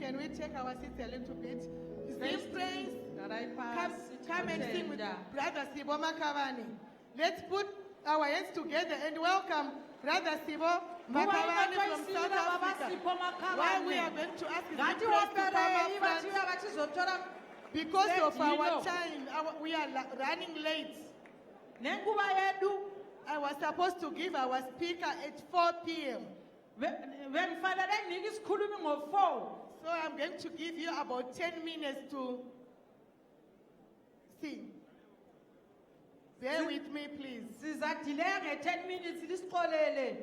can we take our seats a little bit? Sing praise. Come and sing with Brother Sibo Makavani. Let's put our hands together and welcome Brother Sibo Makavani from South Africa. While we are going to ask his praise to come up front, because of our time, we are running late. I was supposed to give our speaker at 4 p.m. So I'm going to give you about 10 minutes to sing. Bear with me, please.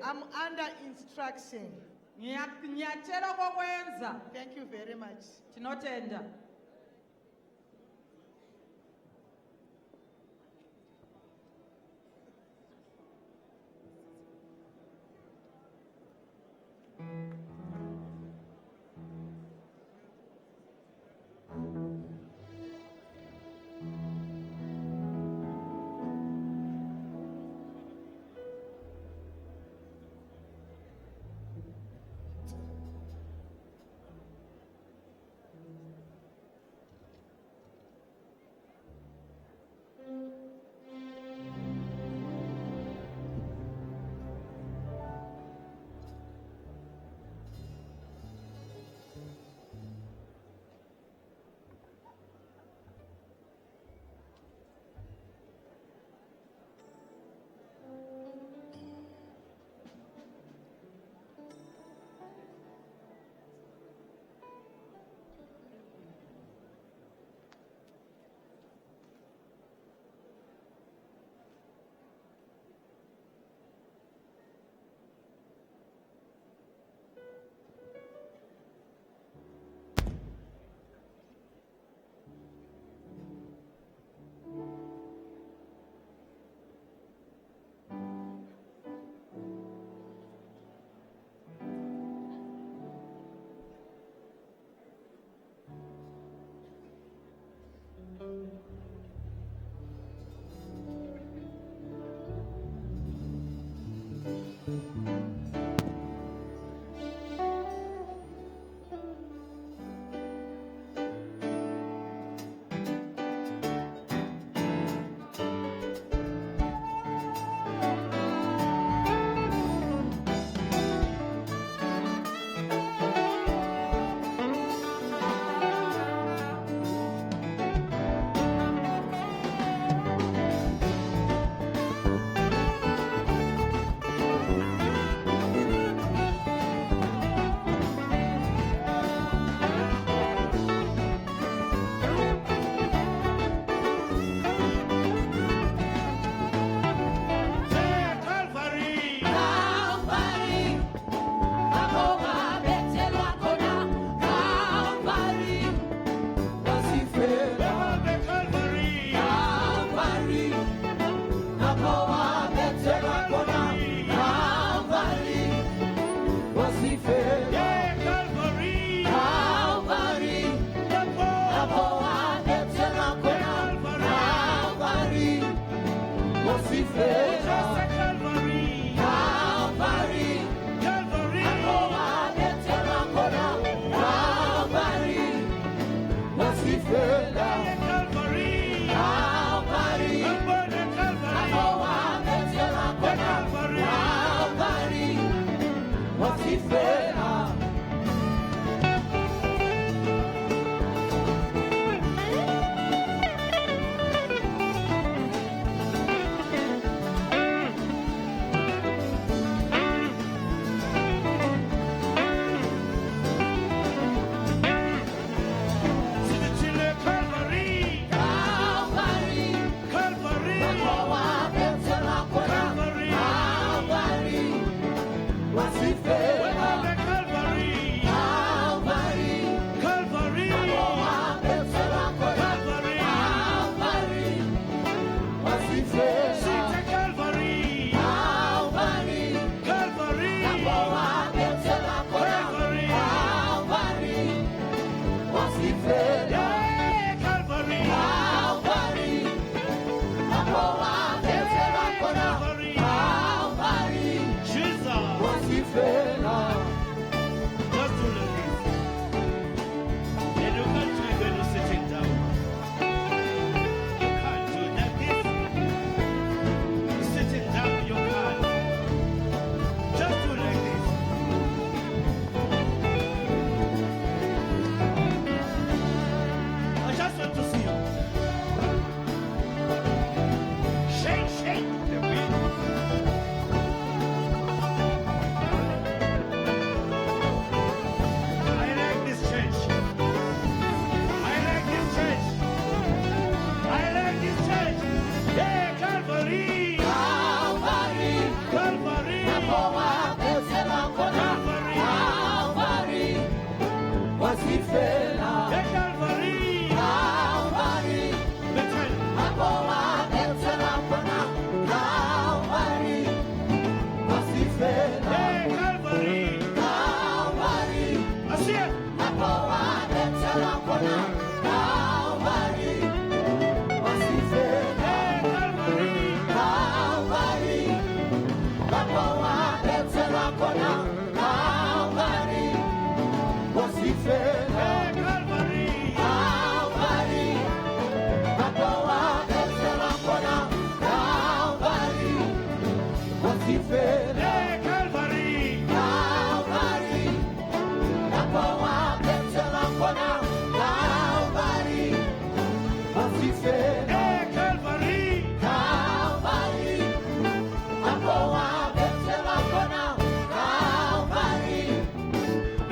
I'm under instruction. Thank you very much.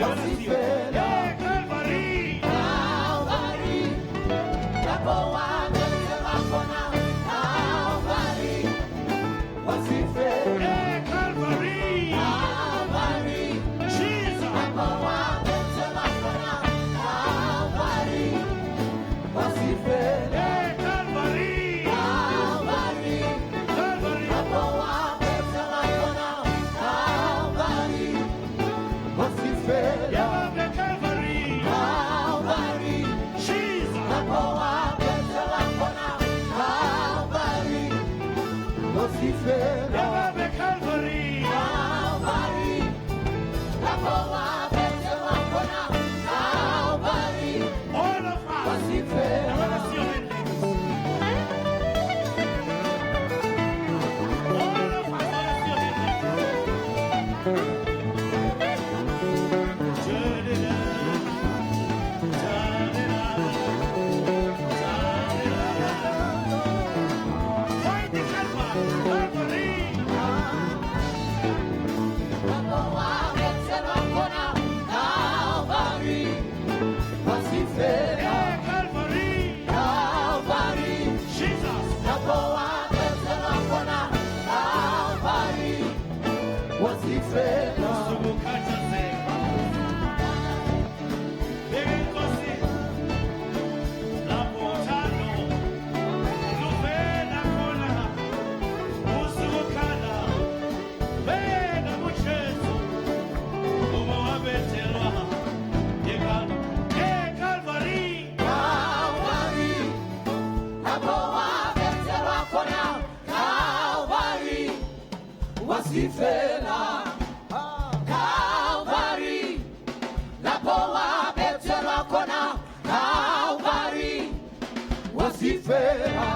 wasifela Calvary. Calvary lapho wabethelwa khona Calvary wasifela Calvary. Calvary Jesus. lapho wabethelwa khona Calvary wasifela Calvary. Calvary Calvary. lapho wabethelwa khona Calvary wasifela Calvary. Calvary Jesus. lapho wabethelwa khona Calvary wasifela Calvary. Calvary lapho wabethelwa khona Calvary All of us. wasifela Let us see your hand, ladies. All of us. Let us see your hand, Find the Calvary. lapho wabethelwa khona Calvary wasifela Calvary. Calvary Jesus. lapho wabethelwa khona Calvary wasifela Sukukhathazeka. Beka inkosi. Lapho uthando luvela khona. Usukukhala. Beka kuJesu. Uma wabethelwa eCalvary. Calvary lapho wabethelwa khona Calvary wasifela Calvary lapho wabethelwa khona Calvary wasifela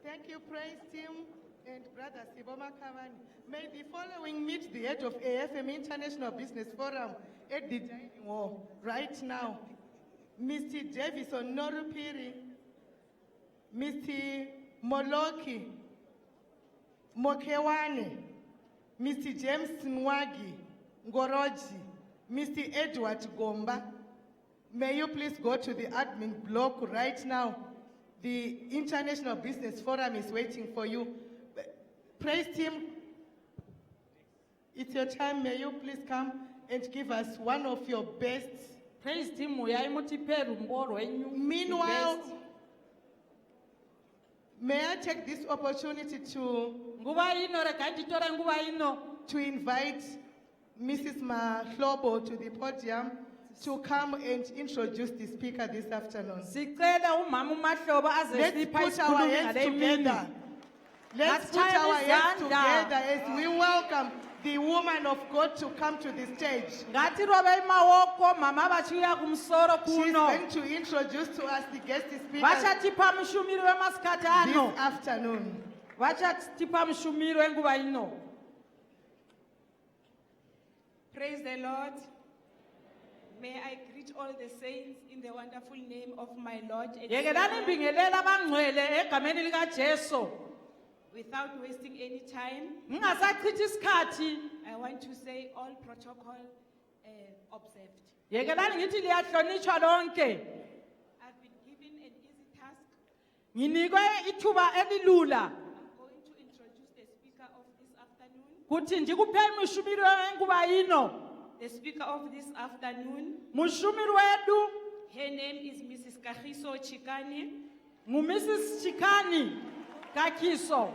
Thank you, praise team and Brother Siboma Kavani. May the following meet the head of AFM International Business Forum at the dining hall right now. Mr. Davison Norupiri, Mr. Moloki Mokewane, Mr. James Nwagi Ngoroji, Mr. Edward Gomba. May you please go to the admin block right now. The International Business Forum is waiting for you. Praise team, it's your time. May you please come and give us one of your best. Praise team uyai mutiphe rumbo rwenyu. Meanwhile, may I take this opportunity to Nguva ino rega nditore nguva ino. invite Mrs. Mahlobo to the podium to come and introduce the speaker this afternoon. Sicela umama uMahlobo aze Let's sipha put our isikhulumi hands ngale mini. together. Let's put Let's our tie hands izandla. together as we welcome the woman of God to come to the stage. Ngathi robe imawoko mama bachiya kumsoro She's kuno. going to introduce to us the guest speaker Vachatipha mshumiri wemasikati this ano. afternoon. Vachatipha mshumiri wenguva ino. Praise the Lord. May I greet all the saints in the wonderful name of my Lord and Yekelani Savior. imbingelela abangcwele egameni likaJesu. Without wasting any time, Ngingasachithi isikhathi. I want to say all protocol observed. Yekelani ngithi liyahlonitshwa lonke. I've been given an easy task. Nginikwe ithuba elilula. I'm going to introduce the speaker of this afternoon. Kuthi ndikuphe mshumiri wenguva ino. The speaker of this afternoon, Mshumiri wedu her name is Mrs. Kagiso Chikani. nguMrs. Chikani Kakiso.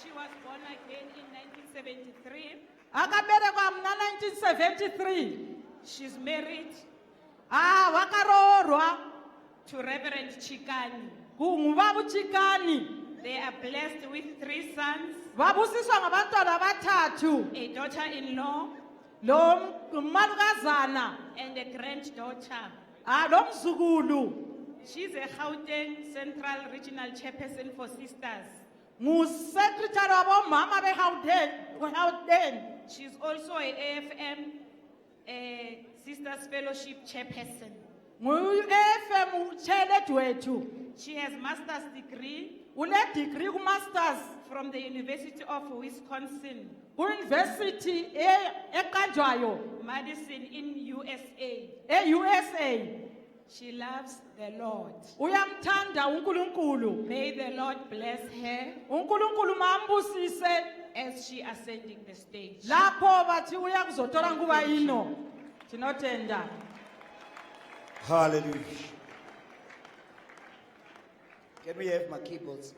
She was born again in 1973. Akaberekwa mna 1973. She's married Wakarorwa to Reverend Chikani. ngubaba uChikani. They are blessed with 3 sons, Babusiswa ngabantwana abathathu. a daughter-in-law, Lo malukazana and a granddaughter. lo mzukulu. She's a Gauteng Central Regional Chairperson for Sisters. ngusekretary wabomama beGauteng. She's also a AFM Sisters Fellowship Chairperson. Ngu-FM chairled wethu. She has master's degree Une-degree ku-masters from the University of Wisconsin, ku-university eqanjwayo Madison in USA. e-USA. She loves the Lord. Uyamthanda uNkulunkulu. May the Lord bless her uNkulunkulu mambusise as she ascending the stage. lapho bathi uya kuzotola nguba yino. Tinotenda. Hallelujah. Can we have my keyboards?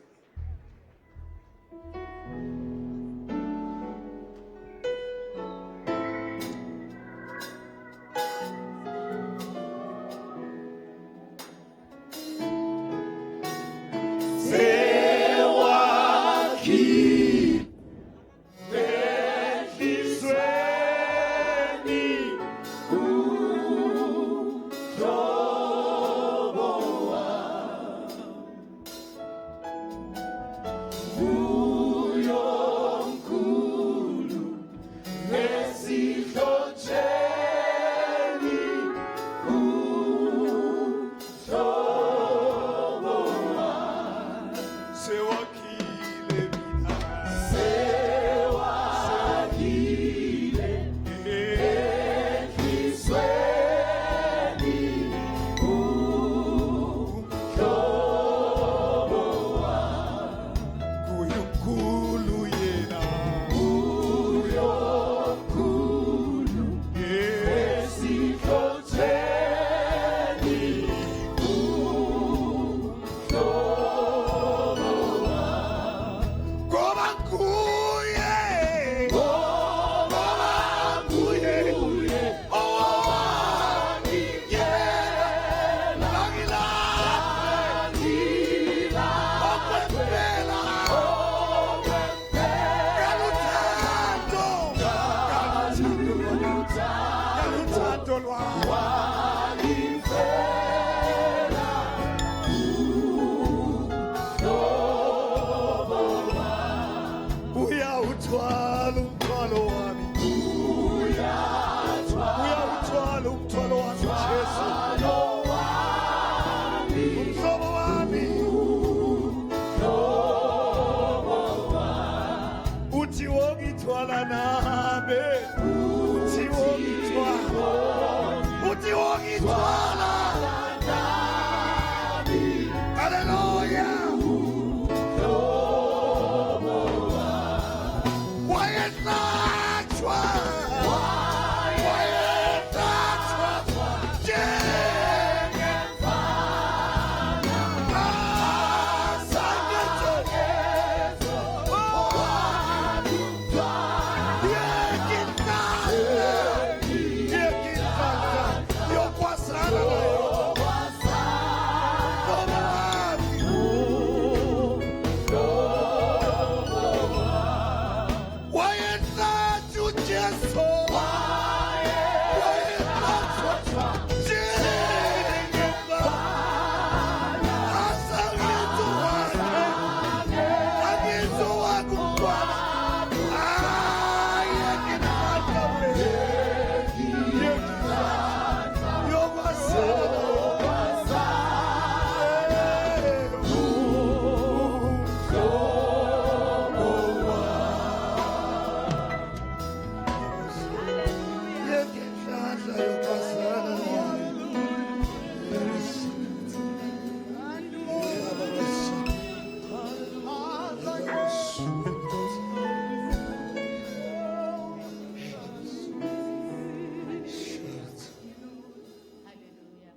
Hallelujah.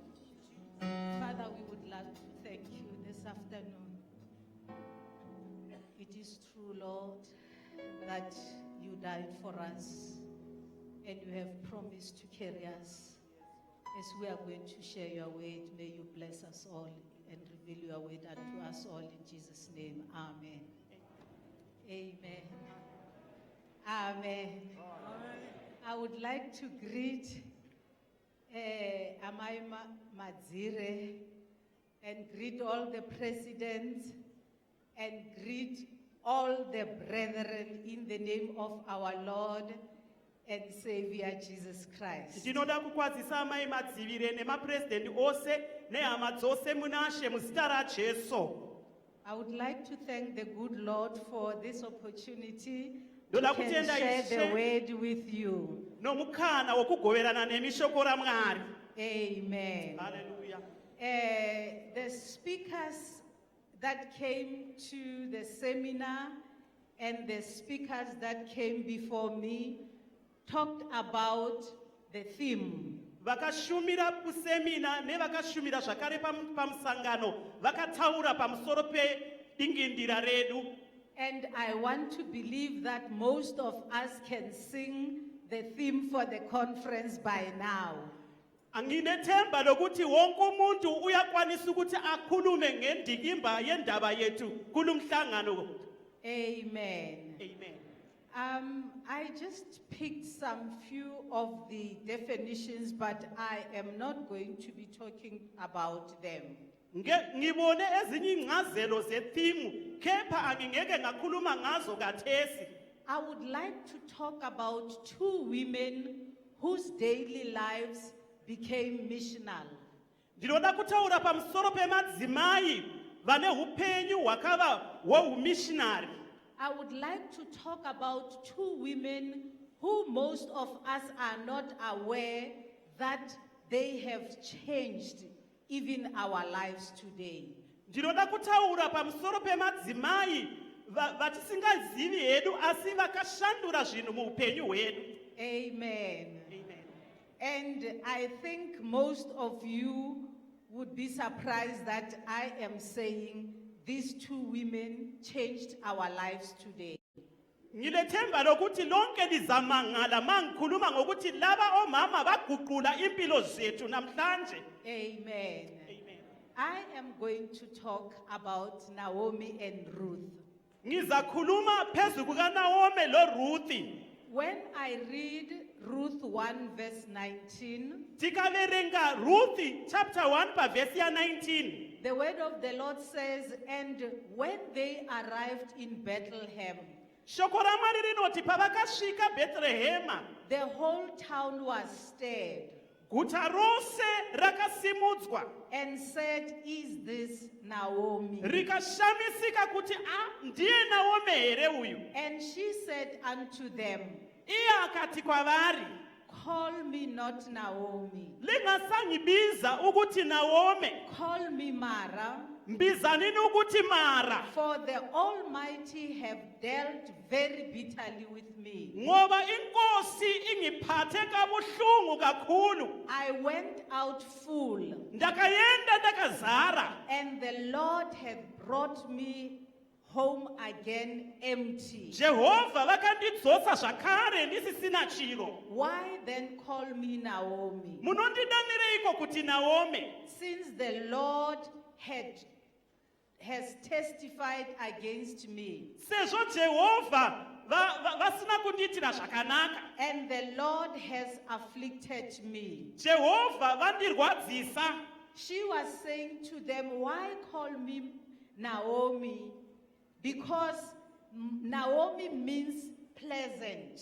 Father, we would like to thank you this afternoon. It is true, Lord, that you died for us and you have promised to carry us. As we are going to share your word, may you bless us all and reveal your word unto us all in Jesus' name. Amen. Amen. Amen. I would like to greet Amaima Madzire, and greet all the presidents and greet all the brethren in the name of our Lord and Savior Jesus Christ. Ndinoda kukwazisa amai madzivire nemapresident ose nehama dzose munashe muzita raJesu. I would like to thank the good Lord for this opportunity to Ndoda can kutenda share the Ishe. word with you. Nomukana wokugoverana nemishoko raMwari. Amen. Hallelujah. The speakers that came to the seminar and the speakers that came before me talked about the theme. Vakashumira kusemina nevakashumira zvakare pamusangano vakataura pamusoro pedingindira redu. And I want to believe that most of us can sing the theme for the conference by now. Anginethemba lokuthi wonke umuntu uyakwanisa ukuthi akhulume ngendikimba yendaba yethu kulumhlangano. Amen. Amen. I just picked some few of the definitions, but I am not going to be talking about them. Ngibone ezinye ingcazelo zethemu kepha angingeke ngakhuluma ngazo kathesi. I would like to talk about two women whose daily lives became missional. Ndinoda kutaura pamusoro pemadzimai vane upenyu hwakava hwehumissionary. I would like to talk about two women who most of us are not aware that they have changed even our lives today. Ndinoda kutaura pamusoro pemadzimai vatisingazivi hedu asi vakashandura zvinhu muupenyu hwedu. Amen. Amen. And I think most of you would be surprised that I am saying these two women changed our lives today. Ngilethemba lokuthi lonke lizamangala mangikhuluma ngokuthi laba omama baguqula impilo zethu namhlanje. Amen. Amen. I am going to talk about Naomi and Ruth. Ngizakhuluma phezu kukaNaomi loRuthi. When I read Ruth 1 verse 19, Tikaverenga Ruthi chapter 1 verse 19. the word of the Lord says, and when they arrived in Bethlehem, Shoko raMwari rinoti pavakasvika Bethlehem, the whole town was stirred guta rose rakasimudzwa and said, is this Naomi? rikashamisika kuti ndiye Naomi here uyu. And she said unto them, Iye akati kwavari, call me not Naomi, lingasangibiza ukuthi Naomi, call me Mara, mbizanini ukuthi Mara, for the Almighty have dealt very bitterly with me. ngoba inkosi ingiphathe kabuhlungu kakhulu. I went out full, Ndakayenda ndakazara, and the Lord hath brought me home again empty. Jehova vakandidzosa zvakare ndisisina chiro. Why then call me Naomi? Munondidanireiko kuti Naomi? Since the Lord has testified against me, Sezvo Jehova vasina kundiitira zvakanaka. and the Lord has afflicted me. Jehova vandirwadzisa. She was saying to them, why call me Naomi? Because Naomi means pleasant.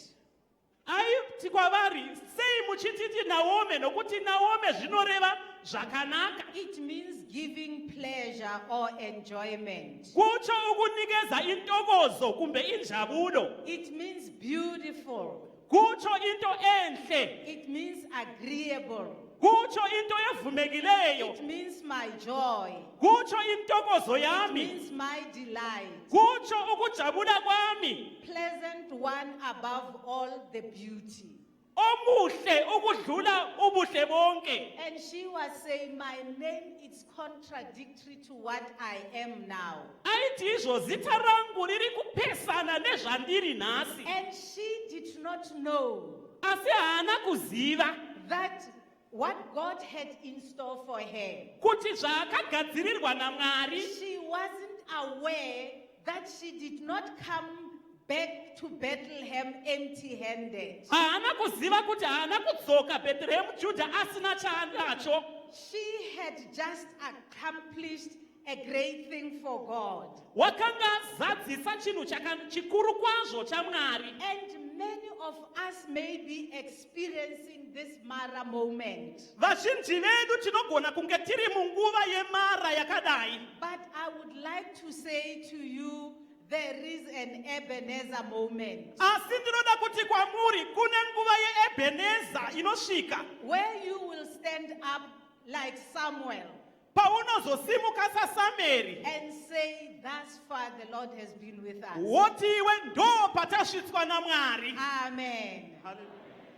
Aiti kwavari, sei muchititi Naomi nokuti Naomi zvinoreva zvakanaka. It means giving pleasure or enjoyment. Kutsho ukunikeza intokozo kumbe injabulo. It means beautiful. Kutsho into enhle. It means agreeable. Kutsho into evumekileyo. It means my joy. Kutsho intokozo It yami. means my delight. Kutsho ukujabula kwami. Pleasant one above all the beauty. Omuhle ukudlula ubuhle bonke. And she was saying, my name is contradictory to what I am now. Aiti izvo zita rangu riri kupesana nezvandiri nhasi. And she did not know Asi haana kuziva that what God had in store for her. kuti zvaakagadzirirwa naMwari. She wasn't aware that she did not come back to Bethlehem empty-handed. Haana kuziva kuti haana kudzoka Bethlehem Judha asina chaanacho. she had just accomplished a great thing for God. wakanga azadzisa chinhu chikuru kwazvo chaMwari. And many of us may be experiencing this Mara moment. Vazhinji vedu tinogona kunge tiri munguva yemara yakadai. But I would like to say to you, there is an Ebenezer moment Asi ndinoda kuti kwamuri kune nguva yeEbheneza inosvika where you will stand up like Samuel paunozosimuka saSamueri and say, thus far the Lord has been with us. woti iwe ndo patasvitswa naMwari. Amen.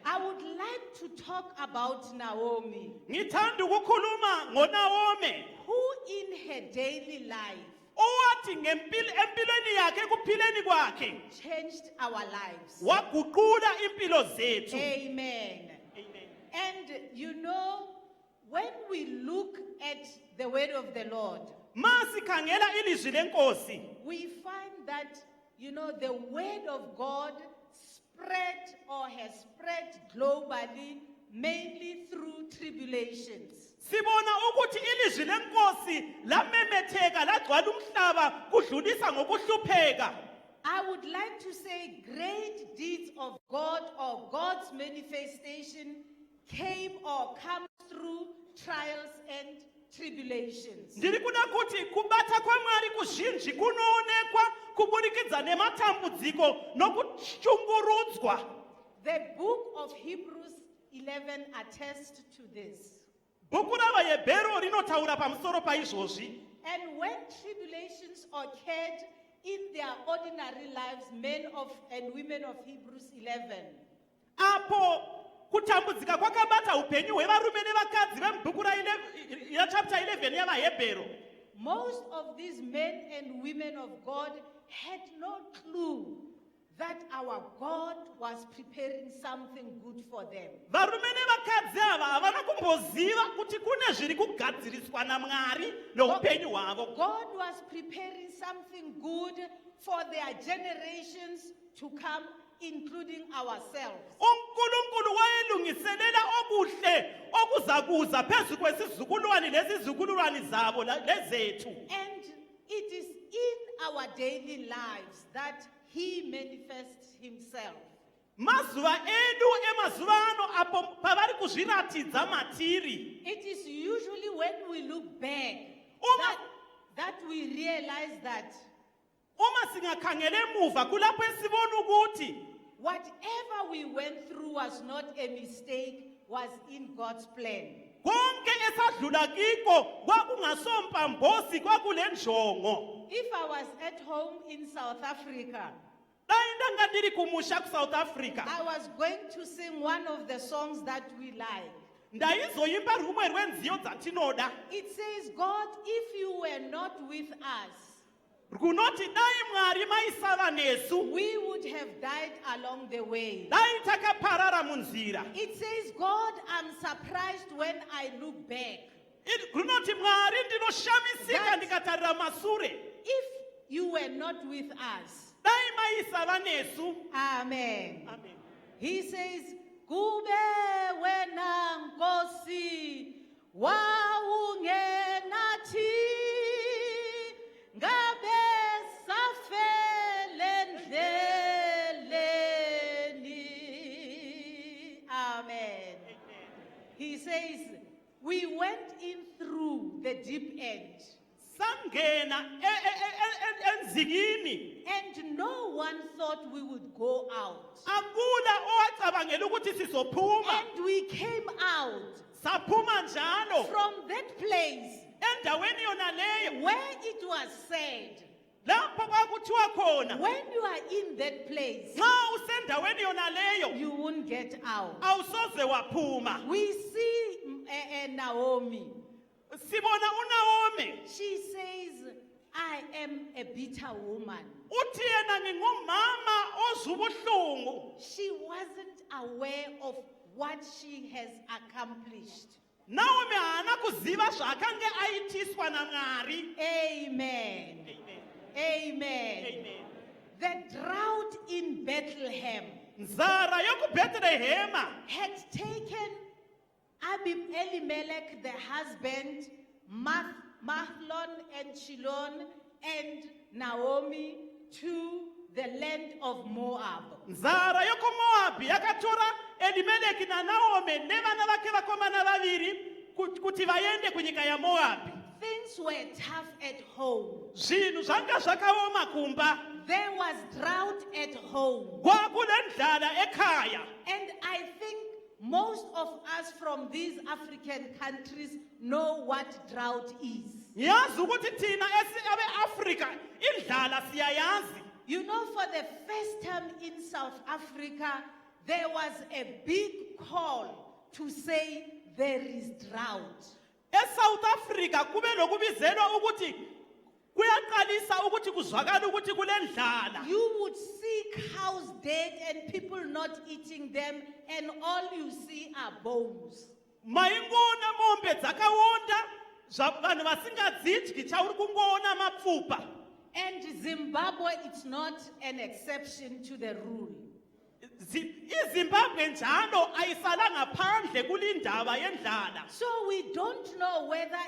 I would like to talk about Naomi, Ngithanda ukukhuluma ngoNaomi who in her daily life owathi empilweni yakhe ekuphileni kwakhe changed our lives. waguqula impilo zethu. Amen. Amen. And you know, when we look at the word of the Lord, Masikhangela ilizwi lenkosi we find that, you know, the word of God spread or has spread globally, mainly through tribulations. sibona ukuthi ilizwi lenkosi lamemetheka lagcwala umhlaba kudlulisa ngokuhlupheka. I would like to say great deeds of God or God's manifestation came or comes through trials and tribulations. Ndiri kuda kuti kubata kwaMwari kuzhinji kunoonekwa kubudikidza nematambudziko nokushungurudzwa. The book of Hebrews 11 attests to this. Bhuku ravaHebheru rinotaura pamusoro paizvozvi. And when tribulations occurred in their ordinary lives, men of and women of Hebrews 11, Apo kutambudzika kwakabata upenyu hwevarume nevakadzi vemubhuku chapter 11 yavaHebheru. most of these men and women of God had no clue that our God was preparing something good for them. Varume nevakadzi ava havana kumboziva kuti kune zviri kugadziriswa naMwari noupenyu hwavo. God was preparing something good for their generations to come, including ourselves. uNkulunkulu wayelungiselela okuhle okuzakuza phezu kwesizukulwane lezizukulwane zabo lezethu. And it is in our daily lives that He manifests Himself. Mazuva edu emazuva ano apo pavari kuzviratidza matiri. It is usually when we look back that we realize that Uma singakhangele emuva kulapho esibona ukuthi whatever we went through was not a mistake, was in God's plan. konke esadlula kiko kwakungasompambosi kwakule njongo. If I was at home in South Africa, Ndanga ndiri kumusha kuSouth Africa. I was going to sing one of the songs that we like. Ndaizoimba rumwe rwenziyo dzatinoda. It says, God, if you were not with us, Runoti dai Mwari maisava nesu. we would have died along the way. Dai takaparara munzira. It says, God, I'm surprised when I look back. Runoti Mwari ndinoshamisika That- ndikatarira masure. If you were not with us, Dai maisava nesu. amen. Amen. He says, Kube wena nkosi wawungenathi ngabe safele ndleleni. Amen. He says, we went in through the deep end, Sangena enzikini. and no one thought we would go out. Akula owacabangela ukuthi sizophuma. And we came out Saphuma njalo. from that place Endaweni yona leyo. where it was said, Lapho kwakuthiwa khona. when you are in that place, Nxa usendaweni yona leyo. you won't get out. Awusoze waphuma. We see Naomi. Sibona uNaomi. She says, I am a bitter woman. Uthi yena ngingumama ozubuhlungu. She wasn't aware of what she has accomplished. Naomi hana kuziva zvakange aitiswa naMwari. Amen. Amen. Amen. Amen. The drought in Bethlehem Nzara yokuBhethlehema had taken Elimelech, the husband, Mahlon and Chilon and Naomi to the land of Moab. nzara yoko moabi yakatora elimeleki na naomi nevana vake vakomana vaviri kuti vaende kunyika ya moabi. Things were tough at home. Zvinhu zvanga zvakaoma kumba. There was drought at home. Kwakune ndlala ekhaya. And I think most of us from these African countries know what drought is. Yazi ukuthi thina abe-Afrika indlala siyayazi. You know, for the first time in South Africa, there was a big call to say there is drought. ESouth Africa kube nokubizelwa ukuthi kuyaqalisa ukuthi kuzwakala ukuthi kulendlala. You would see cows dead and people not eating them, and all you see are bones. Mayingona mombe dzakawonda vanhu vasingadzidyi chauri kungoona mapfupa. And Zimbabwe, it's not an exception to the rule. iZimbabwe njalo ayisalanga phandle kulindaba yendlala. So we don't know whether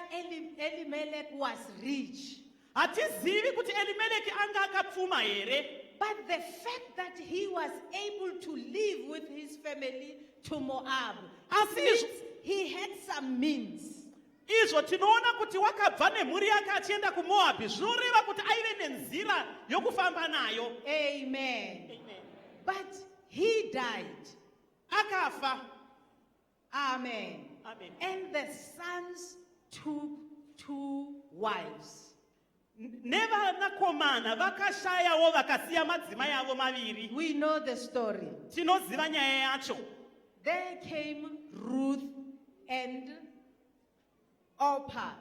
Elimelech was rich. Atizivi kuti Elimeleki angakapfuma here. But the fact that he was able to live with his family to Moab means he had some means. Izvo tinoona kuti wakabva nemhuri yake achienda kuMoabhi zvinoreva kuti aive nenzira yokufamba nayo. Amen. But he died. Akafa. Amen. Amen. And the sons took 2 wives. Nevanakomana vakashayawo vakasiya madzimai avo maviri. We know the story. Tinoziva nyaya yacho. There came Ruth and Orpah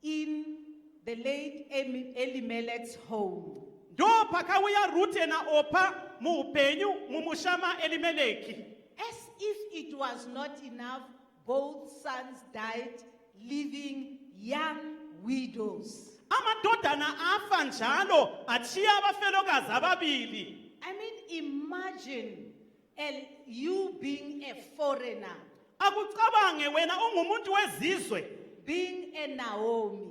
in the late Elimelech's home. Ndo pakauya Rute na Opa muupenyu mumushama Elimeleki. As if it was not enough, both sons died, leaving young widows. Amadodana afa njalo achiya abafelokazi ababili. I mean, imagine you being a foreigner, Akucabange wena ungumuntu wezizwe. being a Naomi,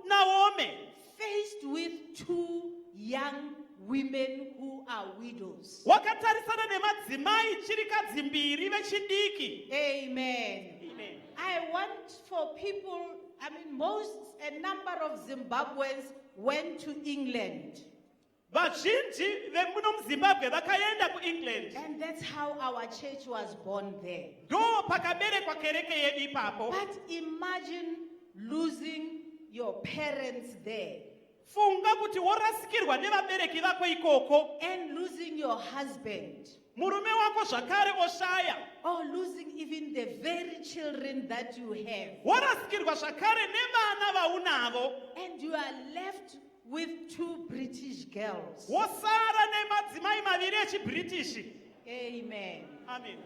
Naomi. faced with 2 young women who are widows. Wakatarisana nemadzimai chirikadzi mbiri vechidiki. Amen. Amen. I want for people, a number of Zimbabweans went to England. Vazhinji vemuno muZimbabwe vakaenda kuEngland. And that's how our church was born there. Ndo pakaberekwa kereke yedu ipapo. But imagine losing your parents there Funga kuti worasikirwa nevabereki vako ikoko. and losing your husband, Murume wako zvakare oshaya. or losing even the very children that you have. Worasikirwa zvakare nevana vaunavo. And you are left with 2 British girls. Wosara nemadzimai maviri echiBritish. Amen. Amen.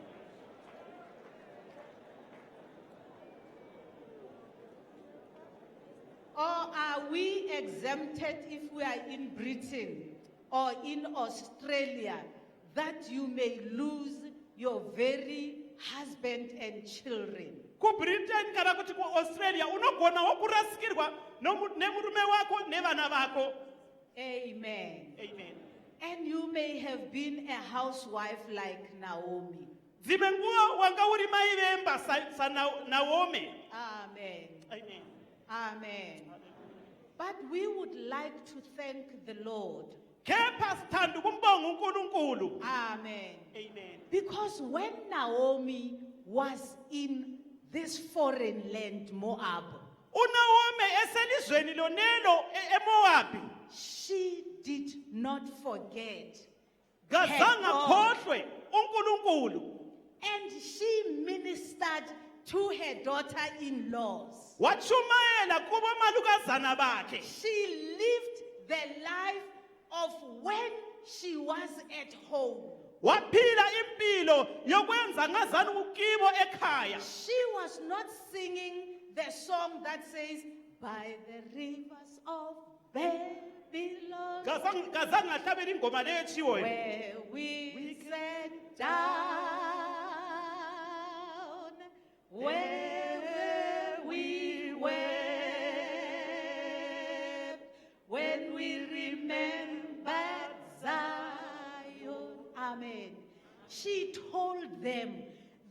Or are we exempted if we are in Britain or in Australia that you may lose your very husband and children? KuBritain kana kuti kuAustralia unogonawo kurasikirwa nemurume wako nevana vako. Amen. Amen. And you may have been a housewife like Naomi. Dzimwe nguva wanga uri mai vemba saNaomi. Amen. Amen. Amen. But we would like to thank the Lord. Kepha sithanda ukumbonga uNkulunkulu. Amen. Amen. Because when Naomi was in this foreign land, Moab, uNaomi eselizweni lonelo eMoabi. she did not forget. Kazange akhohlwe uNkulunkulu. And she ministered to her daughter-in-laws. Wachumayela kubo malukazana bakhe. She lived the life of when she was at home. Waphila impilo yokwenza ngazani ukibo ekhaya. She was not singing the song that says, by the rivers of Babylon, Kazange ahlabela ingoma leyo where we sat down. Where we wept when we remembered Zion. Amen. She told them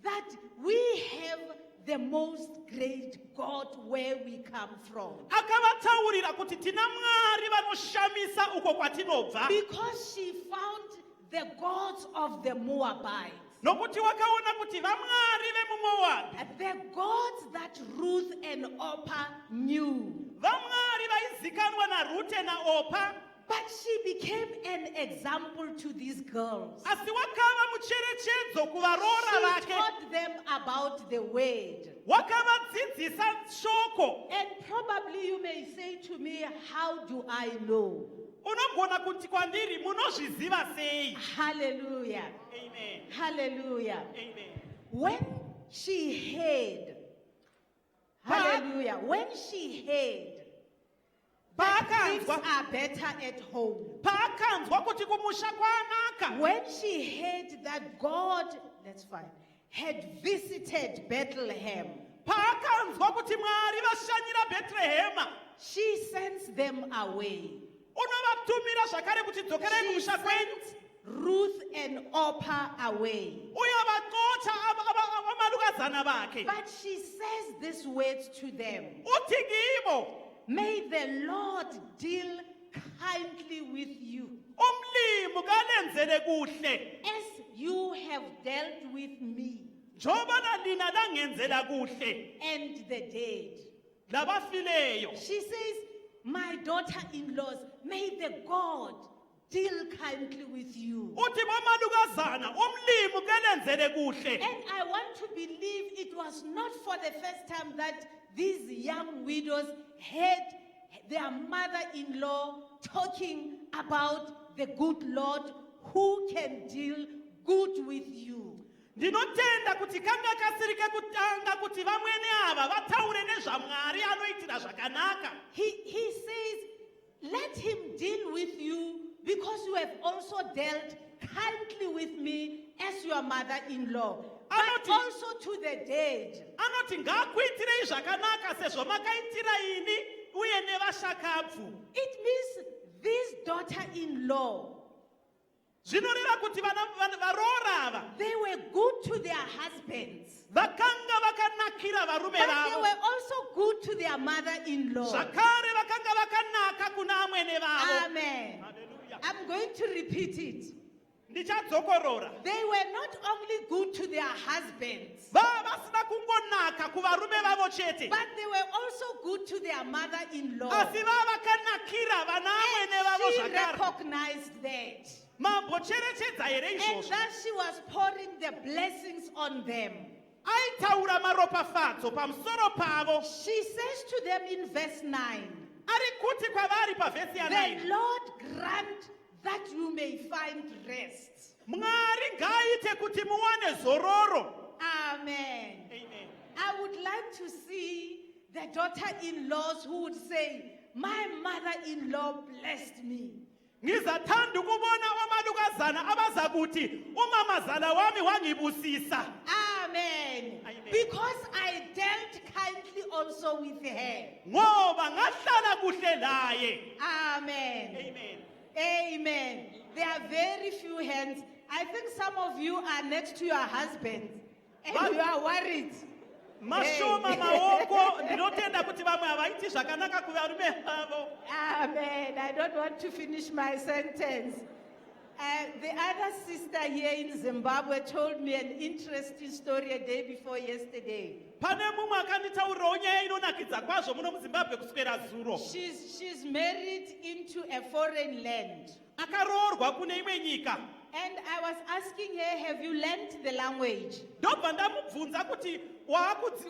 that we have the most great God where we come from. Akavataurira kuti tina Mwari vanoshamisa uko kwatinobva. Because she found the gods of the Moabites. Nokuti wakaona kuti vamwari vemuMoabhu. The gods that Ruth and Orpah knew. Vamwari vaizikanwa naRute naOpa. But she became an example to these girls. Asi wakava mucherechedzo kuvaroora She vake. taught them about the word. Wakavadzidzisa shoko. And probably you may say to me, how do I know? Unogona kuti kwandiri munozviziva sei? Hallelujah. Amen. Hallelujah. Amen. When she heard, hallelujah, when she heard that things Paakanzwa are better at home, paakanzwa kuti kumusha kwanaka. when she heard that God, that's fine, had visited Bethlehem, Paakanzwa kuti Mwari vashanyira Bethlehem. she sends them away. Unovatumira zvakare kuti dzokerai She kumusha kwenyu. sent Ruth and Orpah away. Uyavaqotha amalukazana vake. But she says these words to them. Uthi kibo, May the Lord deal kindly with you umlimi kalenzele kuhle. as you have dealt with me Njengoba nina langenzela kuhle and the dead. labafileyo. She says, my daughter-in-laws, may the God deal kindly with you. Uthi bomalukazana umlimi kalenzele kuhle. And I want to believe it was not for the first time that these young widows heard their mother-in-law talking about the good Lord who can deal good with you. Ndinotenda kuti kanga kasirike kutanga kuti vamwene ava vataure nezvaMwari anoitira zvakanaka. He says, let him deal with you because you have also dealt kindly with me as your mother-in-law, but Anoti- also to the dead. Anoti ngakuitirei zvakanaka sezvo makaitira ini uye nevashakabvu. It means this daughter-in-law, Zvinoreva kuti varoora ava they were good to their husbands, vakanga vakanakira varume but they vavo. were also good to their mother-in-law. Zvakare vakanga vakanaka kuna amwene vavo. Amen. Hallelujah. I'm going to repeat it. Ndichadzokorora. They were not only good to their husbands, Vava vasina kungonaka kuvarume vavo chete. but they were also good to their mother-in-law. Asi vava vakanakira vana amwene vavo She zvakare. recognized that. Mambocherechedza here And izvozvo. that she was pouring the blessings on them. Aitaura maropafadzo pamusoro pavo. She says to them in verse 9, Ari kuti kwavari pavhesi the ya9. Lord grant that you may find rest. Mwari ngaaite kuti muwane zororo. Amen. Amen. I would like to see the daughter-in-laws who would say, my mother-in-law blessed me. Ngizathanda ukubona omalukazana abaza kuti umamazala wami wangibusisa. Amen. Amen. Because I dealt kindly also with her. Ngoba ngahlala kuhle laye. Amen. Amen. Amen. There are very few hands. I think some of you are next to your husbands and What? you are worried. Mashoma maoko ndinotenda kuti vamwe havaiti zvakanaka kuvarume vavo. Amen. I don't want to finish my sentence. The other sister here in Zimbabwe told me an interesting story a day before yesterday. Pane mumwe akanditaurirawo nyaya inonakidza kwazvo muno muZimbabwe kuswera zuro. She's married into a foreign land. Akaroorwa kune imwe nyika. And I was asking her, have you learned the language? Ndobva ndamubvunza kuti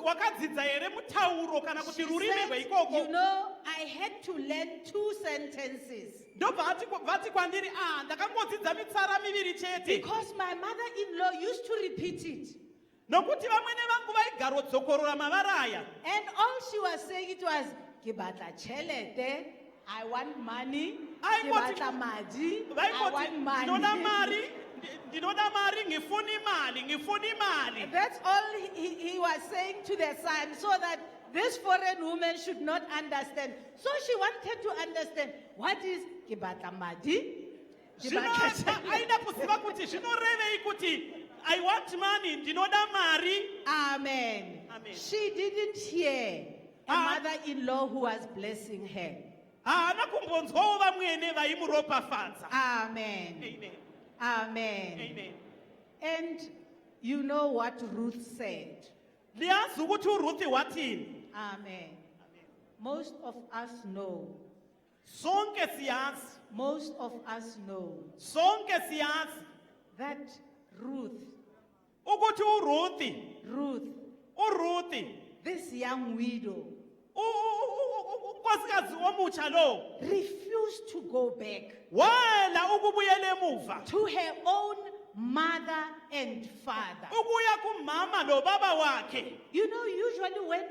wakadzidza here mutauro kana kuti She rurimi said, rweikoko. you know, I had to learn 2 sentences. Ndobva vati kwandiri ndakangodzidza mitsara miviri chete. Because my mother-in-law used to repeat it. Nokuti vamwene vangu vaigarodzokorora mavara aya. And all she was saying it was, "Ke batla chelete, I want money, ke Vaingoti- batla madi, I Vaingoti want ndinoda money." mari ndinoda mari, ngifuna imali, ngifuna imali. That's all he was saying to the son, so that this foreign woman should not understand. So she wanted to understand what is Kibata Madi. Aida kusiba kuti zvinorevei kuti I want money, ndinoda mari. Amen. Amen. She didn't hear a mother-in-law who was blessing her. Haana kumbonzwawo vamwene vaimuropafadza. Amen. Amen. Amen. Amen. And you know what Ruth said. Liyazi ukuthi uRuth wathini? Amen. Most of us know. Sonke siyazi. Most of us know Sonke siyazi that Ruth, ukuthi uRuth, this young widow, unkosikazi omutsha lo refused to go back wala ukubuyela emuva to her own mother and father. ukuya kumama lo baba wakhe. You know, usually when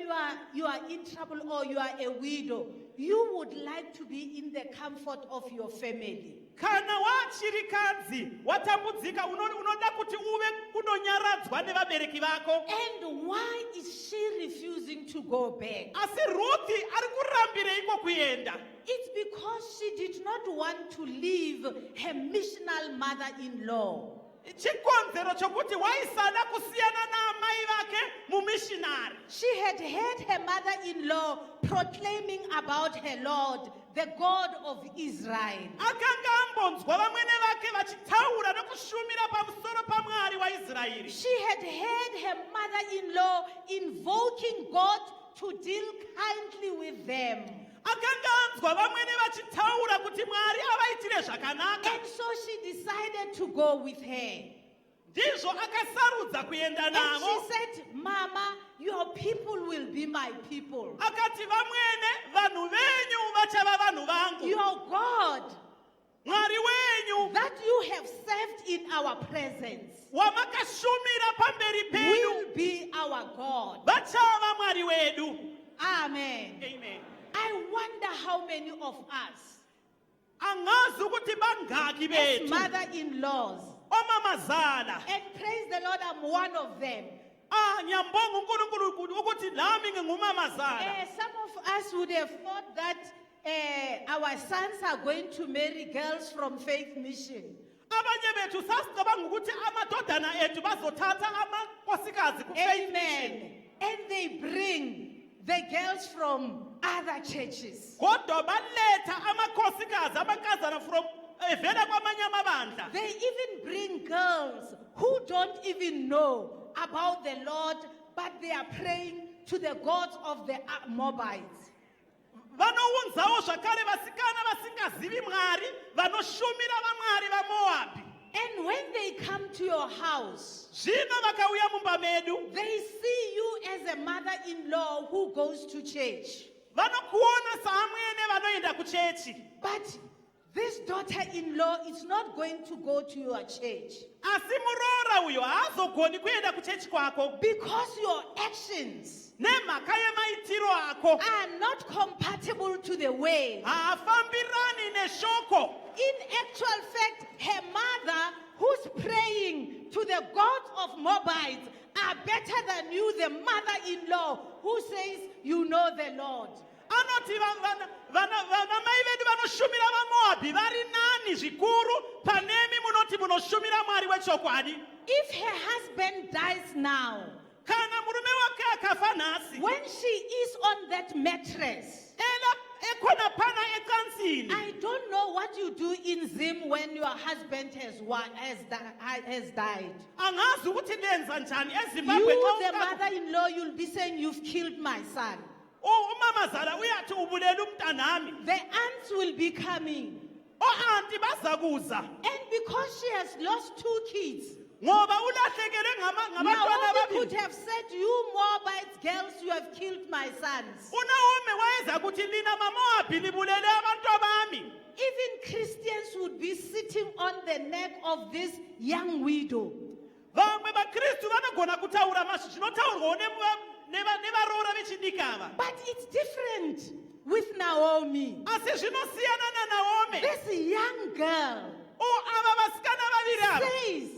you are in trouble or you are a widow, you would like to be in the comfort of your family. Kana wachirikadzi watambudzika unoda kuti uve kunonyaradzwa nevabereki vako. And why is she refusing to go back? Asi Ruth ari kurambireiko kuenda? It's because she did not want to leave her missional mother-in-law. Chikonzero chokuti waisada kusiyana naamai vake mumissionary. She had heard her mother-in-law proclaiming about her Lord, the God of Israel. Akanga ambonzwa vamwene vake vachitaura nokushumira pamusoro paMwari waIsraeri. She had heard her mother-in-law invoking God to deal kindly with them. Akanga anzwa vamwene vachitaura kuti Mwari avaitire zvakanaka. And so she decided to go with her. Ndizvo akasarudza kuenda And navo. she said, Mama, your people will be my people. Akati vamwene vanhu venyu vachava vanhu vangu. Your God Mwari wenyu that you have served in our presence wamakashumira pamberi penyu will be our God. vachava Mwari wedu. Amen. Amen. I wonder how many of us, Angazi ukuthi bangaki as bethu mother-in-laws, omamazala. and praise the Lord, I'm one of them. Ngiyambonga uNkulunkulu ukuthi nami ngingumamazala. Some of us would have thought that our sons are going to marry girls from Faith Mission. Abanye bethu sasicabanga ukuthi amadodana ethu bazothatha amankosikazi ku-Faith Mission. Amen. And they bring the girls from other churches. Kodwa baletha amakhosikazi amankazana from evela kwamanye amabandla. They even bring girls who don't even know about the Lord, but they are praying to the gods of the Moabites. Vanounzawo zvakare vasikana vasingazivi Mwari vanoshumira vaMwari vaMoabhi. And when they come to your house, Zvino vakauya mumba medu they see you as a mother-in-law who goes to church. vanokuona saamwene vanoenda kuchechi. But this daughter-in-law is not going to go to your church Asi muroora uyo haazogoni kuenda kuchechi kwako because your actions nemhaka yemaitiro ako are not compatible to the way. haafambirani neshoko. In actual fact, her mother, who's praying to the gods of Moabites, are better than you, the mother-in-law, who says, you know the Lord. Anoti vanamai vedu vanoshumira vaMoabhi vari nani zvikuru panemi munoti munoshumira Mwari wechokwadi. If her husband dies now, Kana murume wake akafa nhasi when she is on that mattress, ela ekona pana ecansini. I don't know what you do in Zim when your husband has died. Angazi ukuthi lenza njani You, eZimbabwe the mother-in-law, you'll be saying, you've killed my son. umamazala uyathi ubulela umntanami. The aunts will be coming. O-anti baza kuza And because she has lost 2 kids, ngoba ulahlekelwe ngabantwana Naomi could ababili. have said, you Moabite girls, you have killed my sons. uNaomi wayeza kuthi nina maMoabhi libulele abantwabami. Even Christians would be sitting on the neck of this young widow. Vamwe vaKristu vanogona kutaura masvi zvinotaurwawo nevaroora vechidiki ava. But it's different with Naomi. Asi zvinosiyana naNaomi. This young girl Ava vasikana vaviri ava says,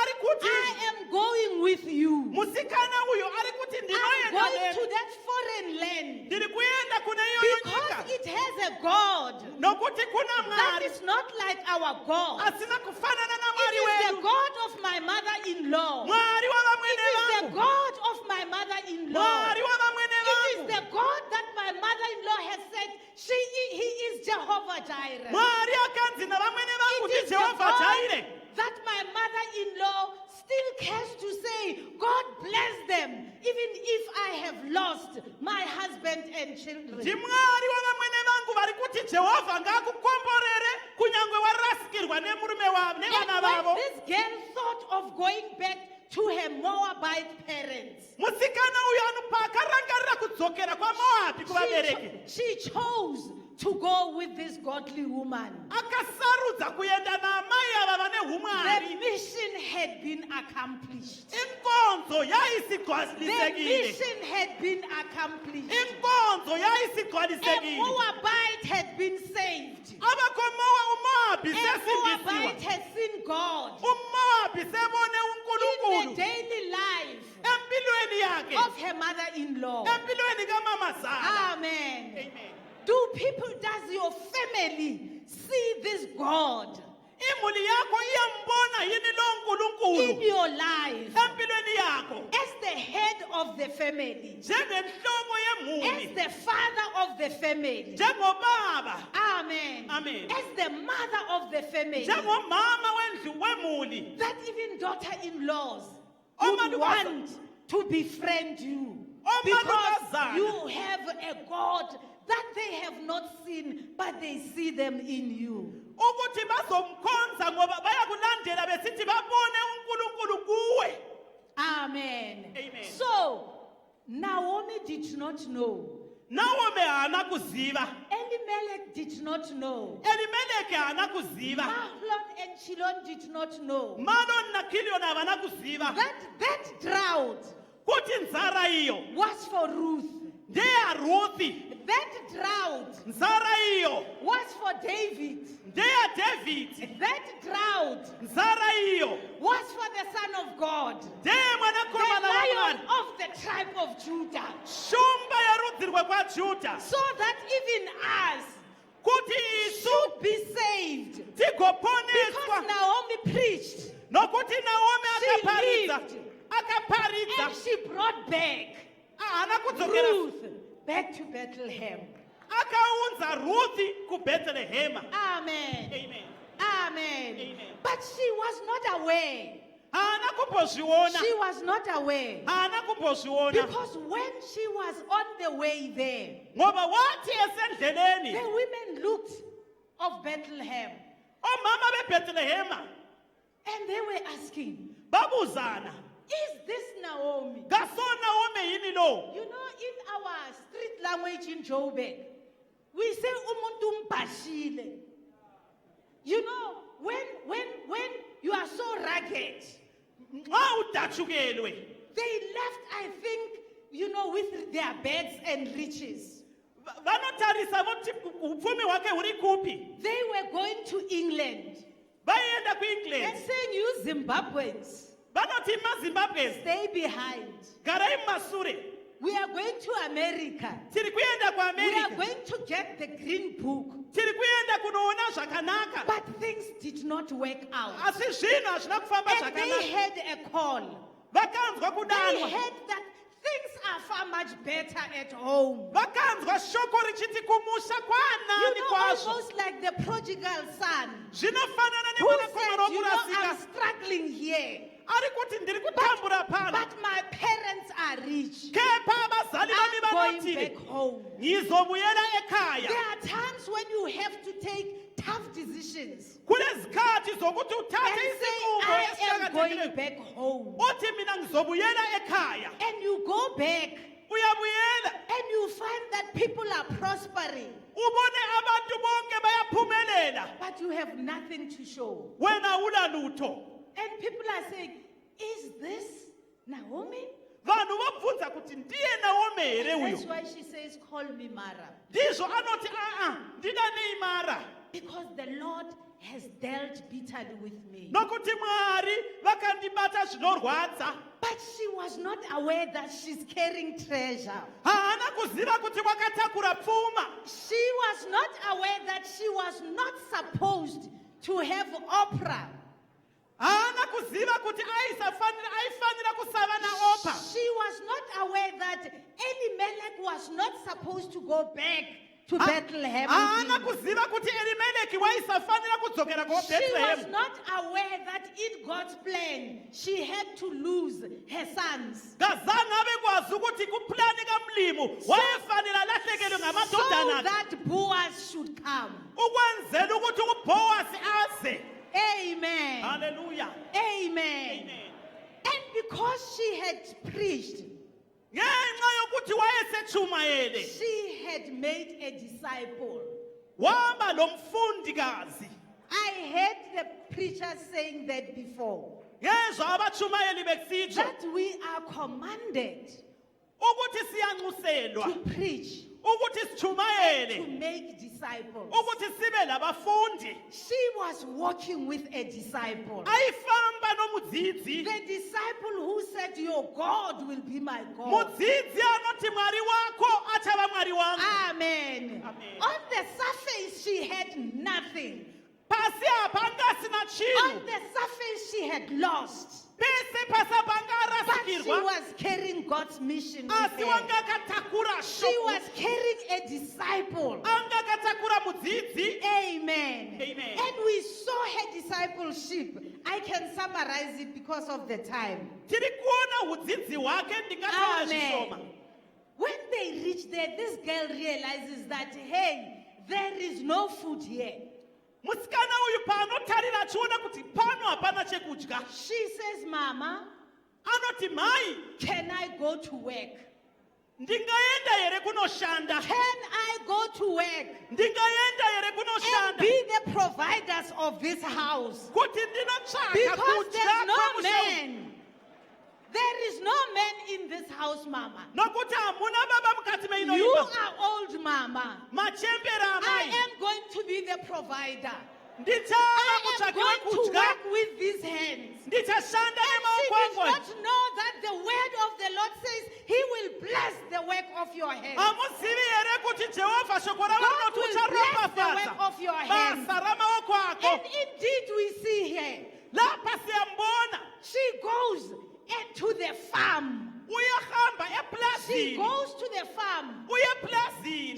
ari kuti I am going with you. musikana uyo ari kuti I'm ndinoenda going to nemi. that foreign land Ndiri kuenda kuna iyoyo because nyika it has a God nokuti kuna that Mwari is not like our God. asina kufanana na It Mwari is the wedu. God of my mother-in-law. Mwari wa It vamwene is the vangu. God of my mother-in-law. Mwari wa vamwene It is vangu. the God that my mother-in-law has said he is Jehovah Jireh. Mwari akanzi na vamwene vangu It ndi is the Jehovha God Jireh. that my mother-in-law still cares to say, God bless them, even if I have lost my husband and children. Ndi Mwari wa vamwene vangu vari kuti Jehovha ngakukomborere kunyangwe warasikirwa nemurume wavo nevana And vavo. when this girl thought of going back to her Moabite parents, Musikana uyo akarangarira kudzokera kwaMoabhi kuvabereki. she chose to go with this godly woman. Akasarudza kuenda naamai ava vane The umwari. mission had been accomplished. Inkonzo The yaisigcwalisekile. mission had been accomplished. Inkonzo A yaisigcwalisekile. Moabite had been saved. uMoabhi A sesindisiwa. Moabite had seen God uMoabhi sebone in uNkulunkulu the daily life empilweni yakhe, of her mother-in-law. empilweni kamamazala. Amen. Amen. Does your family see this God Imuli yakho iyambona yini lo in uNkulunkulu your life empilweni yakho as the head of the family, njengenhloko as yemuli, the father of the family? njengobaba, Amen. Amen. As the mother of the family, njengomama wendlu wemuli. that even daughter-in-laws Oh, would Madukasa. want to befriend you Oh, because Madukasa. you have a God that they have not seen, but they see them in you. Ukuthi bazomkhonza ngoba bayakulandela besithi babone uNkulunkulu kuwe. Amen. Amen. So, Naomi did not know. Naomi hana kuziva. Elimelech did not know. Elimeleki hana kuziva. Mahlon and Chilon did not know. Malon na Kilion havana kuziva. That drought Kuti nzara iyo was for Ruth. ndeya Ruthi. That drought Nzara iyo was for David. ndeya David. That drought Nzara iyo was for the Son of God, the ndeye mwanakomana wa Lion Mwari. of the tribe of Judah. Shumba yarudzi kwaJuda. So that even us Kuti isu should be saved. tigoponeswa. Because Naomi preached Nokuti Naomi She akaparidza. lived. Akaparidza. and she brought back Hana kudzokera. Ruth back to Bethlehem. Akaunza Ruthi kuBethlehema. Amen. Amen. Amen. Amen. But she was not aware. Hana kumbozviona. She was not aware. Hana kumbozviona. Because when she was on the way there, Ngoba wathi esendleleni. the women looked of Bethlehem Omama beBethlehema and they were asking, babuzana. is this Naomi? Kaso Naomi yini lo? You know, in our street language in Joburg, we say umuntu mbashile. You know, when you are so rugged, Nxa udatshukelwe. they left, I think, you know, with their beds and riches. Vanotarisa voti upfumi hwake huri kupi? They were going to England Vaienda and kuEngland. saying, you Zimbabweans, Vanoti maZimbabwe stay behind. garai mumashure. We are going to America. Tiri kuenda We are kuAmerica. going to get the green book. Tiri kuenda kunoona zvakanaka. But things did not work out. Asi zvino hazvina kufamba And they zvakanaka. had a call. Vakanzwa They kudanwa. heard that things are far much better at home. Vakanzwa shoko richiti kumusha You kwanani know, kwazvo. almost like the prodigal son Zvinofanana who nemwanakomana said, you know, I'm wokurasika. struggling here, Ari kuti ndiri kutambura pano. but my parents are rich. Kepa vazali vami I'm going vanotile. back home. Ngizobuyela ekaya. There are times when you have to take tough decisions Kune zikhathi zokuthi and uthathe say, isinqumo I am going esiqakathekileyo. back home. Uthi mina ngizobuyela ekhaya. And you go back Uyabuyela. and you find that people are prospering, Ubone abantu bonke bayaphumelela. but you have nothing to show. Wena una lutho. And people are saying, is this Naomi? Vanhu vabvunza kuti ndiye Naomi here That's uyo. why she says, call me Mara. Ndizvo anoti ndida nei Mara. Because the the Lord has dealt bitterly with me. nokuti Mwari vakandibata zvinorwadza. But she was not aware that she's carrying treasure. Haana kuziva kuti wakatakura pfuma. She was not aware that she was not supposed to have Oprah. Haana kuziva kuti aifanira kusava naOprah. She was not aware that Elimelech was not supposed to go back to Bethlehem. Haana kuziva kuti Elimeleki waisafanira kudzokera She was kuBethlehem. not aware that in God's plan, she had to lose her sons. Kazange abe kwazi ukuthi kuplani kaMlimu wayefanira alahlekelwe So ngamadodana that Boaz should come. ukwenzela ukuthi uBoaz aze. Amen. Hallelujah. Amen. Amen. And because she had preached, Ngenxa yokuthi wayesechumayele she had made a disciple. waba lomfundikazi. I heard the preacher saying that before. Yezwa abachumayeli besitsho That we are commanded ukuthi siyanxuselwa to preach, ukuthi to sichumayele make disciples. ukuthi sibe labafundi. She was walking with a disciple. Ayifamba nomudzidzi. The disciple who said, Your God will be my God. Mudzidzi anoti Mwari wako achava Mwari wangu. Amen. Amen. On the surface, she had nothing. Pasi apa angasina On chinhu. the surface, she had lost. Pese pasi apa But she angarasikirwa. was carrying God's mission with Asi her. wanga akatakura She shoko. was carrying a disciple. Anga akatakura mudzidzi. Amen. Amen. And we saw her discipleship. I can summarize it because of the time. Tiri kuona udzidzi hwake ndingataura zvishoma. Amen. When they reach there, this girl realizes that, hey, there is no food here. Musikana uyu paanotarira achiona kuti pano hapana chekudya. She says, Mama, Anoti mai, can I go to work? ndingaenda here kunoshanda. Can I go to work Ndingaenda here and kunoshanda. be the providers of this house? Kuti ndinotsvaka Because kudya there's no pamusha. man. There is no man in this house, Mama. Nokuti hamuna baba mukati meino You imba. are old, Mama. Machembera I amai. am going to be the provider. Ndichava I am kutsvakira going to kudya. work with these hands. Ndichashanda And she nemaoko did angu. not know that the word of the Lord says He will bless the work of your hands. Hamuzivi here kuti Jehovha shoko ravanoti God will bless the work ucharapafadza of your hands. basa ramaoko ako. And indeed, we see here, Lapha siyambona she goes into the farm. uyahamba She eplazini. goes to the farm. Uye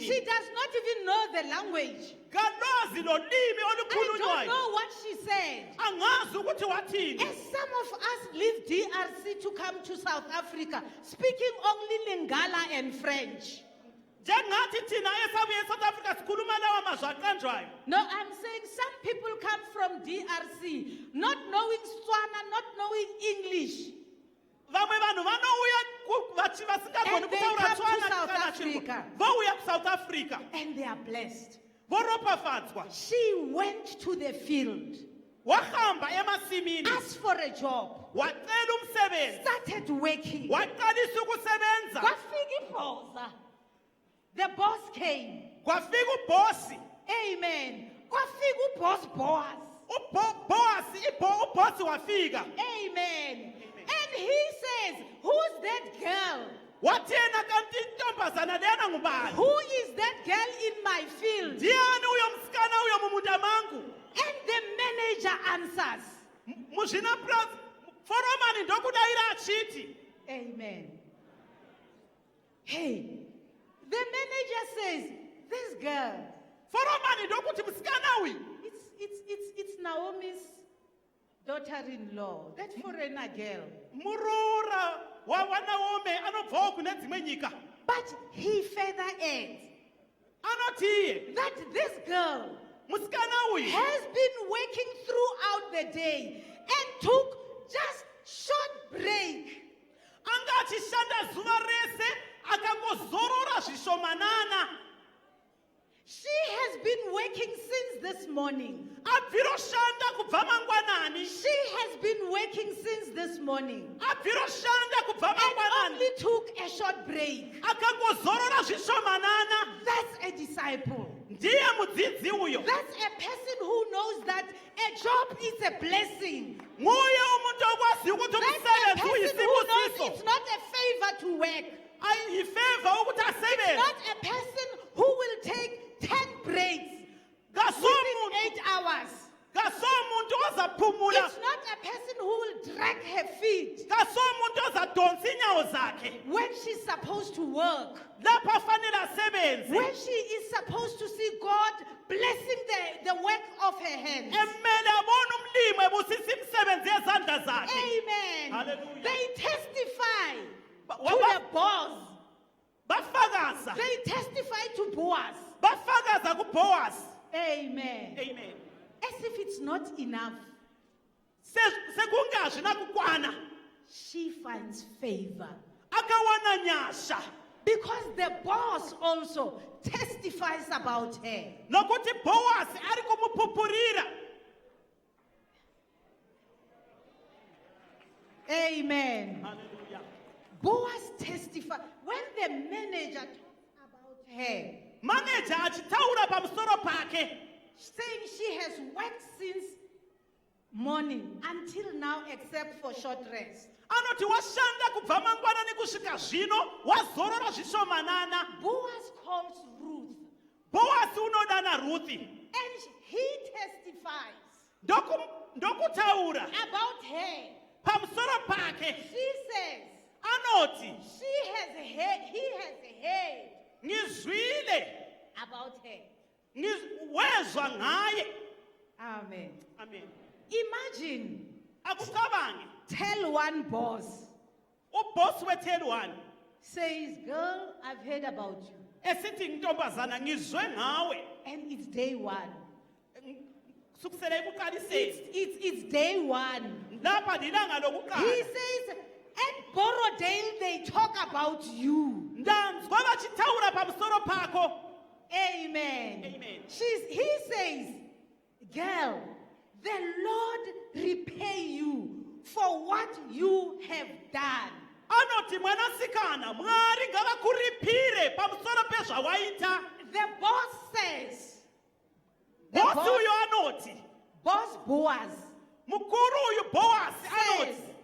She eplazini. does not even know the language. Kalwazi lolimi I don't olukhulunywayo. know what she said. Angazi ukuthi wathini. As some of us leave DRC to come to South Africa, speaking only Lingala and French. Njengathi thina esabuye eSouth Africa sikhuluma lawa mazwi aqanjwayo. No, I'm saying some people come from DRC not knowing Swana, not knowing English. Vamwe vanhu vanouya vasingagoni And they kutaura come to Tswana South kana Africa. chirungu. Vouya kuSouth Africa. And they are blessed. Voropafadzwa. She went to the field, Wahamba emasimini. asked for a job, Wacela umsebenzi. started working. Waqalisa ukusebenza. Kwafika ibhoza. The boss came. Kwafika ubhosi. Amen. Kwafika uboss Boaz. Ubhosi wafika. Amen. And he says, who's that girl? Wathi yena kanti intombazana lena ngubani? Who is that girl in my field? Ndiyani uyo msikana uyo mumunda mangu? And the manager answers. Muzvina plus foromani ndokudaira achiti. Amen. Hey, the manager says, this girl, Foromani ndokuti musikana uyu. it's Naomi's daughter-in-law, that foreigner girl. Murura waNaomi anobvawo kune dzimwe nyika. But he further adds Anoti iye that this girl musikana uyu has been working throughout the day and took just short break. anga achishanda zuva rese akangozorora zvishomanana. She has been working since this morning. Abviroshanda kubva mangwanani. She has been working since this morning Abviroshanda kubva and mangwanani. only took a short break. Akangozorora zvishomanana. That's a disciple. Ndiye mudzidzi uyo. That's a person who knows that a job is a blessing. Nguye umuntu okwazi ukuthi That's a umsebenzi person who knows uyisibusiso. it's not a favor to work. Ayifeva ukuthi It's asebenze. not a person who will take 10 breaks Kaso within umuntu 8 hours. kaso umuntu ozaphumula. It's not a person who will drag her feet Kaso umuntu ozadonsa inyawo zakhe. when she's supposed to work. Lapha fanele asebenze. When she is supposed to see God blessing the work of her hands. Emele abone umlimo ebusisa imisebenzi yezandla zakhe. Amen. Hallelujah. They testify Ba- to wa- the boss. Bafakaza. They testify to Boaz. Bafakaza kuBoaz. Amen. Amen. As if it's not enough, Sekungashi nakukwana. she finds favor. Akawana nyasha. Because the boss also testifies about her. Nokuthi Boaz ari kumupupurira. Amen. Hallelujah. Boaz testifies. When the manager talks about her, Manager achitaura pamusoro pake. saying she has worked since morning until now except for short rest. Anoti washanda kubva mangwanani kusvika zvino wazorora zvishomanana. Boaz calls Ruth Boaz unodana Ruthi. and he testifies Ndokutaura about her. pamusoro pake. She says Anoti he has heard ngizwile about her. wezwa ngaye. Amen. Amen. Imagine, Akucabange tell one boss, uboss wethelwane says, girl, I've heard about you. esithi ntombazana ngizwe ngawe And it's day one. kusukisela ekuqaliseni. It's day one. Lapha lilanga He lokuqala. says, at Borodale, they talk about you. Ndanzwa bachitaura pamusoro pako. Amen. Amen. He says, girl, the Lord repay you for what you have done. Anoti mwanasikana Mwari ngavakuripire pamusoro pezvawaita. The boss says, the Bosi boss, uyo anoti. boss Boaz Mukuru uyu Boaz says, anoti.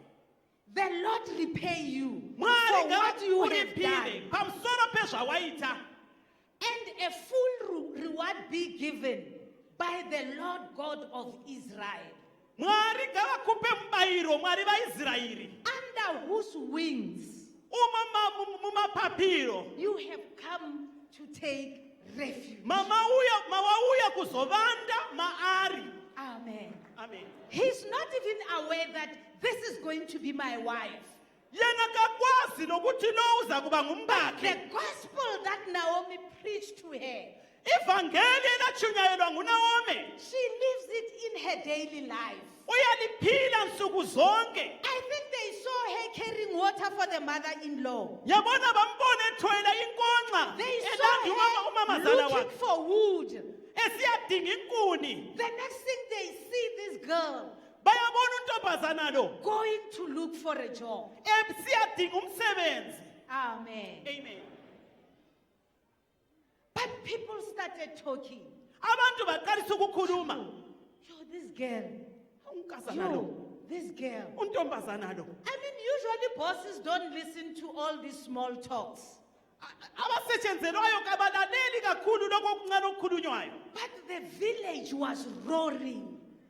the Lord repay you Mwari for what you have ngavakuripire done. pamusoro pezvawaita. And a full reward be given by the Lord God of Israel, Mwari ngavakupe mubayiro Mwari vaIsraeri. under whose wings Mumapapiro. you have come to take refuge. Mawauya kuzovanda maari. Amen. Amen. He's not even aware that this is going to be my wife. Yena kakwazi nokuthi lo uza kuba The ngumbakhe. gospel that Naomi preached to her, Ivangeli elatshunyayelwa nguNaomi she lives it in her daily life. uyaliphila nsuku zonke. I think they saw her carrying water for the mother-in-law. Yabona bambone ethwele inkonxa They elanda saw her umamazala looking wakhe for wood. esiyadinga inkuni. The next thing they see this girl Bayabona untombazana lo going to look for a job. siyadinga umsebenzi. Amen. Amen. But people started talking. Abantu baqalisa ukukhuluma. Yo, this girl. Unkazana lo, Yo, this girl. untombazana lo. I mean, usually bosses don't listen to all these small talks. Abasetshenzelwayo kabalaleli kakhulu lokho okuncane okukhulunywayo. But the village was roaring.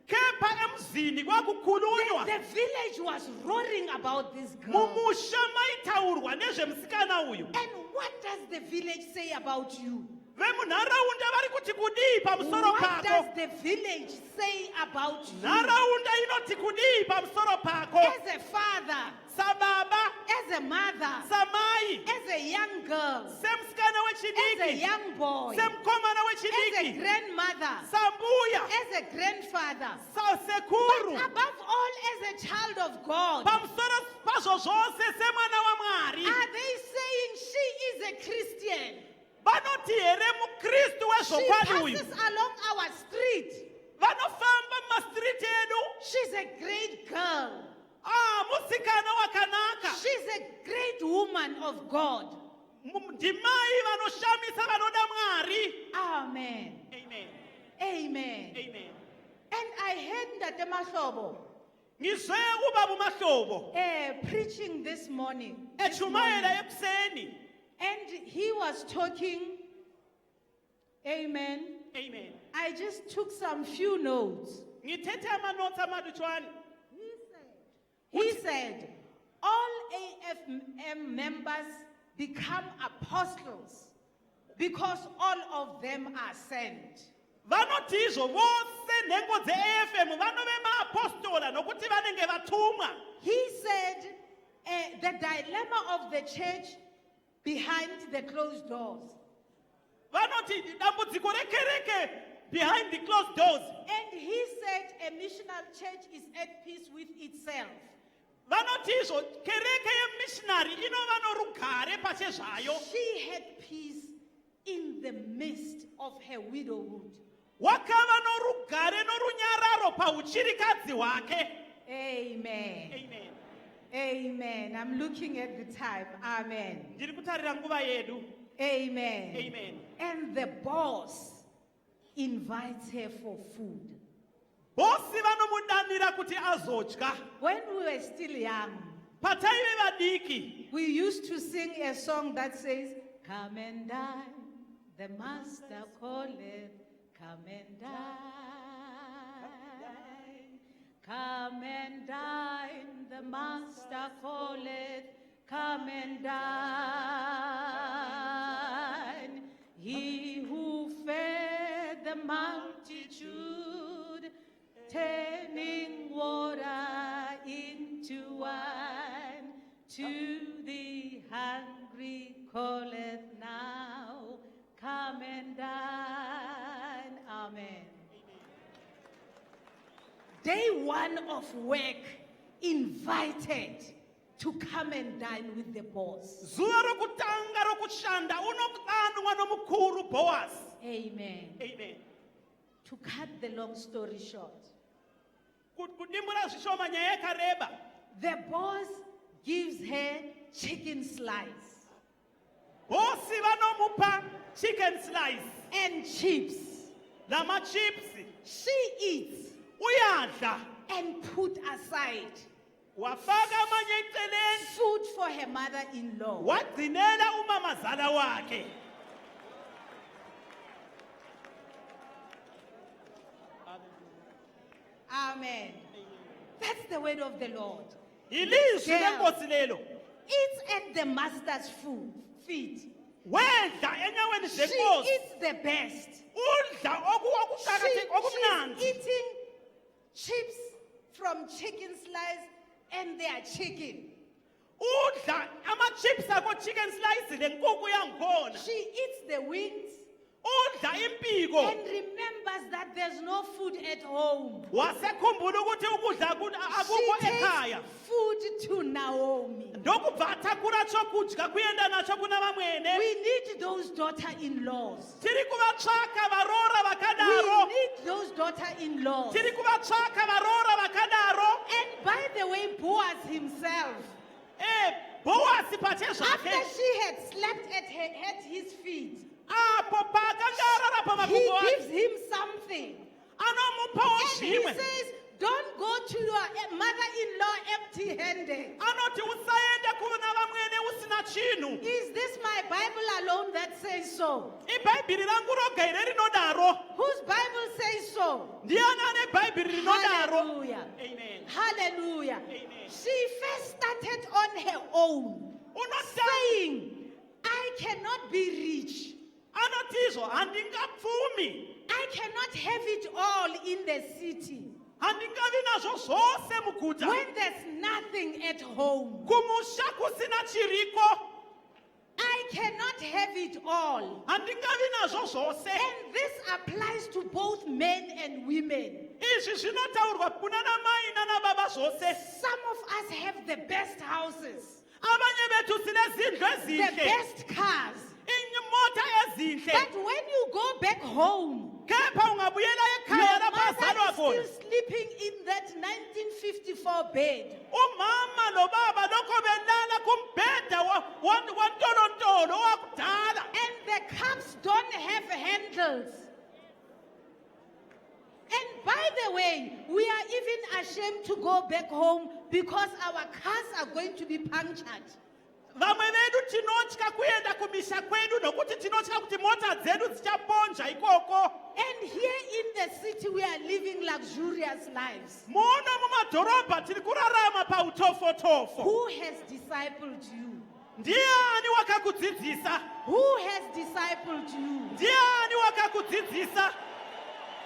Kepha emzini kwakukhulunywa. The village was roaring about this girl. Mumusha mayithawurwa nezvemsikana uyu. And what does the village say about you? Vemunharaunda vari kuti kudii pamusoro What does pako. the village say about you? Nharaunda inoti kudii pamusoro pako. As a father, Sababa, as a mother, samai, as a young girl, semsikana as a wechidiki, young boy, semkomana as a wechidiki, grandmother, sambuya, as a grandfather, sasekuru. but above all, as a child of God. Pamusoro pazvo zvose semwana waMwari. Are they saying she is a Christian? Vanoti here mukristu She wezvokwadi uyu. passes along our street. Vanofamba mumastriti edu. She's a great girl. Musikana wakanaka. She's a great woman of God. Ndimai vanoshamisa vanoda Mwari. Amen. Amen. Amen. Amen. I heard Ntate Mahlobo ngizwe ubaba uMahlobo preaching this morning. echumayela ekuseni. And he was talking, amen. Amen. I just took some few notes. Ngithethe ama-notes amalutshwane. He said, all AFM members become apostles because all of them are sent. Vanotizvo vose nhengo dze-AFM vanove maapostola nokuti vanenge vatumwa. He said, the dilemma of the church behind the closed doors. Vanoti dambudziko rekereke behind the closed doors. And he said, a missional church is at peace with itself. Vanotizvo kereke yemissionary inova norugare pachezvayo. She had peace in the midst of her widowhood. Wakava norugare norunyararo pauchirikadzi hwake. Amen. Amen. Amen. I'm looking at the time. Amen. Ndiri kutarira nguva yedu. Amen. Amen. And the boss invites her for food. Bosi vanomudanira kuti azodya. When we were still young, Pataive vadiki. we used to sing a song that says, come and dine, the master calleth, come and dine. Come and dine, the master calleth, come and dine. He who fed the multitude, turning water into wine, to the hungry calleth now, come and dine. Amen. Day one of work, invited to come and dine with the boss. Zuva rokutanga rokushanda unodanwa nomukuru Boaz. Amen. Amen. To cut the long story short, Kudimbura zvishoma nyaya yakareba. the boss gives her chicken slice Bosi vanomupa chicken slice and chips. namachips. She eats Uyadla. and put aside Wafaka amanye eceleni. food for her mother-in-law. Wagcinela umamazala wakhe. Amen. That's the word of the Lord. Ilizwi Girl. lenkosi lelo. Eats at the master's feet. Wedla enyaweni She zenkosi. eats the best. Udla She's okumnandi. eating chips from chicken slice and their chicken. Udla ama-chips akho chicken slice lenkukhu yangikhona. She eats the wings Udla impiko. and remembers that there's no food at home. Wasekhumbula ukuthi ukudla akukho She ekhaya. takes food to Naomi. Ndokubva atakura chokudya kuenda nacho kuna vamwene. We need those daughter-in-laws. Tiri kuvatsvaka varora We vakadaro. need those daughter-in-laws. Tiri kuvatsvaka varora vakadaro. And by the way, Boaz himself, Boasi after pachezvake. she had slept at his feet, Apo pakanga arara he pamakumbo gives ake. him something. Anomupawo And he zvimwe. says, don't go to your mother-in-law empty-handed. Anoti usaende kuna vamwene usina chinhu. Is this my Bible alone that says so? Ibhaibhiri rangu roga ire rinodaro. Whose Bible says so? Ndiani ane bhaibhiri rinodaro. Hallelujah. Amen. Hallelujah. Amen. She first started on her own, Unotanga. saying, I cannot be rich. Anotizvo handingapfumi. I cannot have it all in the city Handingavi nazvo zvose muguta. when there's nothing at home. Kumusha kusina chiriko. I cannot have it all. Handingavi nazvo zvose. And this applies to both men and women. Izvi zvinotaurwa kuna namai nanababa zvose. Some of us have the best houses, Abanye betu sine zindlu the ezinhle. best cars. Imota ezinhle. But when you go back home, Kepha ungabuyela your ekhaya lapha mother azalwa is khona. still sleeping in that 1954 bed. Umama nobaba lokho belala kumbheda wantolontolo wakudala. And the cups don't have handles. And by the way, we are even ashamed to go back home because our cars are going to be punctured. Vamwe vedu tinotya kuenda kumisha kwedu nokuti tinotya kuti mota dzedu dzichaponja ikoko. And here in the city, we are living luxurious lives. Muno mumadhorobha tiri kurarama pautofotofo. Who has discipled you? Ndiani wakakudzidzisa? Who has discipled you? Ndiani wakakudzidzisa?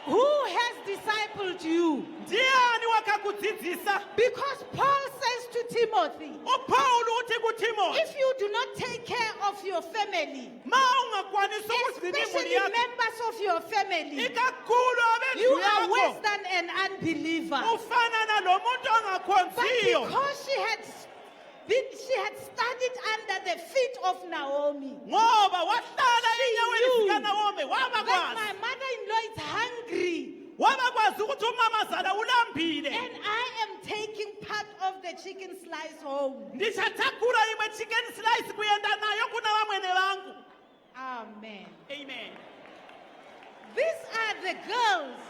Who has discipled you? Ndiani wakakudzidzisa? Because Paul says to Timothy, uPaul uti kuTimothy, if you do not take care of your family, ma ungakwanisa ukuzigcina imuli especially yakho, members of your family, ikakhulu you abendlu are worse yakho, than an unbeliever. ufana nalomuntu But ongakhonziyo. because she had studied under the feet of Naomi, Ngoba wahlala enyaweni knew zikaNaomi that wabakwazi. my mother-in-law is hungry Wabakwazi ukuthi umamazala ulambile. and I am taking part of the chicken slice home. Ndichathakhula imwe chicken slice kuyenda nayo kuna vamwene vangu. Amen. Amen. These are the girls.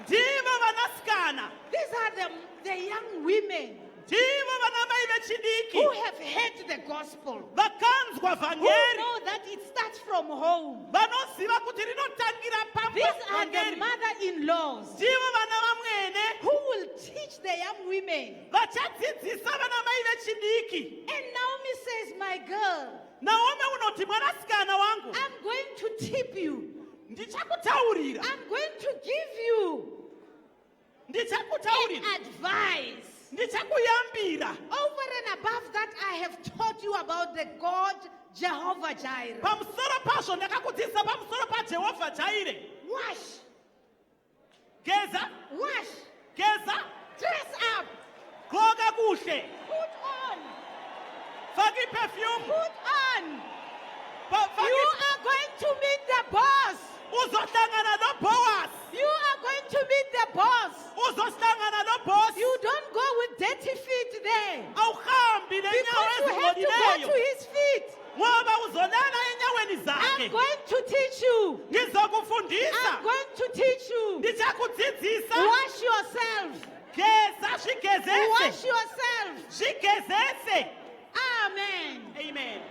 Ndivo vanasikana. These are the young women Ndivo vanamai vechidiki. who have heard the gospel, Vakanzwa who vhangeri. know that it starts from home. Vanoziva kuti rinotangira These are the pavhangeri. mother-in-laws Ndivo vana vamwene. who will teach the young women. Vachadzidzisa vanamai vechidiki. And Naomi says, my girl, Naomi unoti mwanasikana wangu. I'm going to tip you. Ndichakutaurira. I'm going to give you Ndichakutaurira. an advice. Ndichakuyambira. Over and above that, I have taught you about the God Jehovah Jireh. Pamusoro pazvo ndakakudzidzisa pamusoro paJehovha Jaire. Wash, Geza, wash, geza, dress up, gqoka kuhle, put on, faki perfume, put on. You faki are going to meet the boss. uzohlangana noBoaz, You are going to meet the boss. uzohlangana noBoss. You don't go with dirty feet there. Awuhambi nenyawo Because you have to go ezingcolileyo to his feet. ngoba uzolala enyaweni I'm zakhe. going to teach you. I'm Ngizokufundisa, going to teach you. ndichakudzidzisa. Wash yourself. Geza, swigezese, Wash yourself. swigezese. Amen. Amen.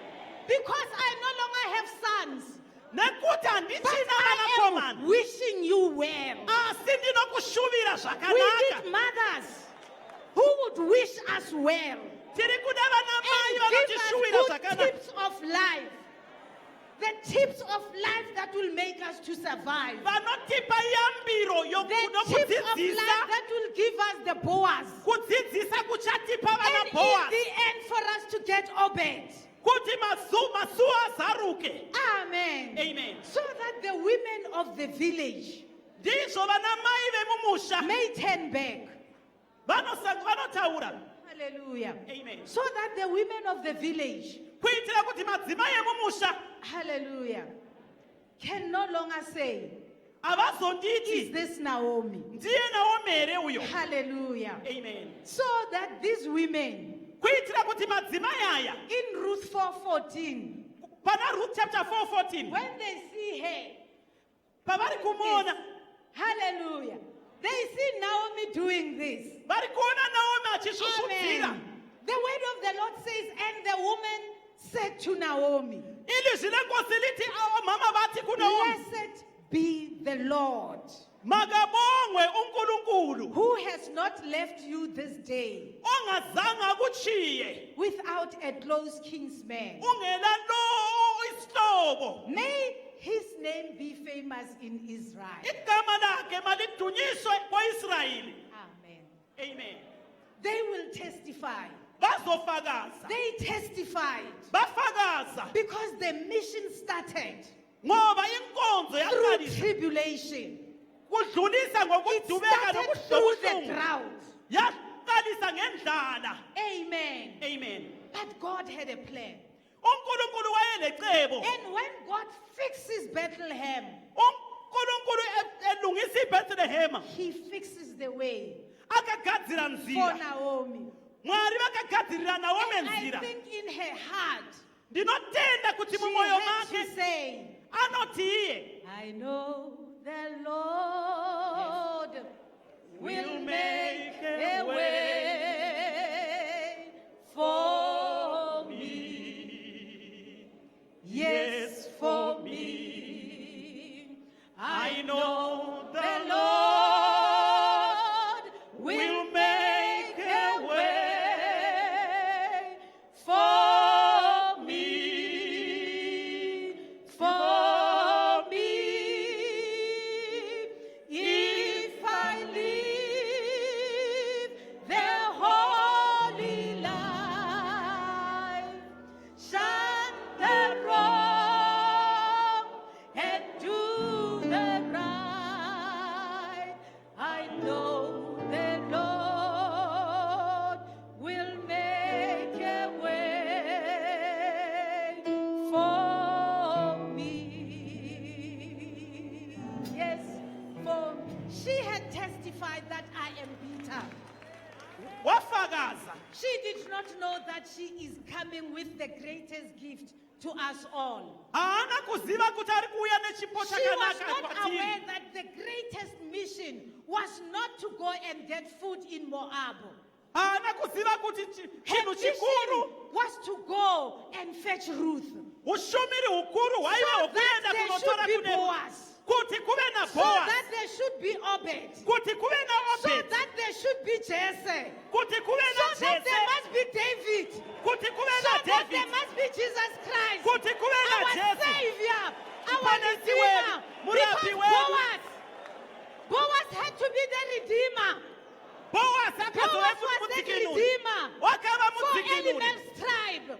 Because I no longer have sons. Nekuti But handichina I am vanakomana, wishing you well. asi ndinokushuvira We zvakanaka. need mothers who would wish us well. Tiri kuda vanamai And give vanotishuvira us good zvakanaka. tips of life. The tips of life that will make us to survive. Vanotipa yambiro The tips of life yokudzidzisa, that will give us the Boaz. kudzidzisa kuchatipa And vana in Boaz, the end for us to get Obed. kuti masuwa azaruke. Amen. Amen. So that the women of the village Ndizvo vanamai vemumusha may turn back. vanotaura. Hallelujah. Amen. So that the women of the village, Kuitira kuti madzimai emumusha hallelujah, can no longer say, is avazonditi this Naomi? ndiye Naomi here uyo. Hallelujah. Amen. So that these women, Kuitira kuti madzimai aya in Ruth 4:14, pana Ruth chapter 4:14 when they see her, pavari kumuona, hallelujah, they see Naomi doing this. vari kuona Naomi achisvusvudzira. Amen. The word of the Lord says, and the woman said to Naomi, Ilizwi lenkosi lithi mama vati kuNaomi, blessed be the Lord, makabongwe uNkulunkulu who has not left you this day ongazange akuchiye without a close kinsman. ungela lo isihlobo. May his name be famous in Israel. Igama lakhe malidunyiswe ko-Israyeli. Amen. Amen. They will testify. Bazofakaza, They testified bafakaza because the mission started ngoba inkonzo through yaqalisa tribulation. kudlulisa It ngokudubeka started through the nokubuhlungu. drought. Yaqalisa ngendlala. Amen. Amen. But God had a plan. uNkulunkulu wayelecebo. And when God fixes Bethlehem, uNkulunkulu elungisa iBethlehem he fixes the way akagadzira for nzira. Naomi. Mwari vakagadzirira Naomi And I nzira. think in her heart, Ndinotenda kuti she mumwoyo had to make say, anoti iye I know the Lord will make a way for me. Yes, for me. I know the Lord will make a way for me, for me. If I live the holy life, shun the wrong and do the right, I know the Lord will make a way for me. Yes, for she had testified that I am bitter. wafakaza. She did not know that she is coming with the greatest gift to us all. Haana kuziva kuti ari kuuya nechipo She was chakanaka not kwatiri. aware that the greatest mission was not to go and get food in Moab. Haana kuziva kuti Her chinhu chikuru, mission was to go and fetch Ruth, ushumiri hukuru hwaiva so hwekuenda that there kunotora should be kune Boaz, kuti kuve na so Boaz, that there should be Obed, kuti kuve na so Obed, that there should be Jesse, kuti kuve so na that there Jese, must be David, kuti kuve so na that there David, must be Jesus Christ, kuti kuve na our Jesu. Savior, our Mponesi Redeemer. wetu, murapi Because wetu. Boaz had to be the Redeemer. Boaz Boaz akazova was kuti the mudzikinuri. Redeemer Wakava for mudzikinuri. Elimel's tribe.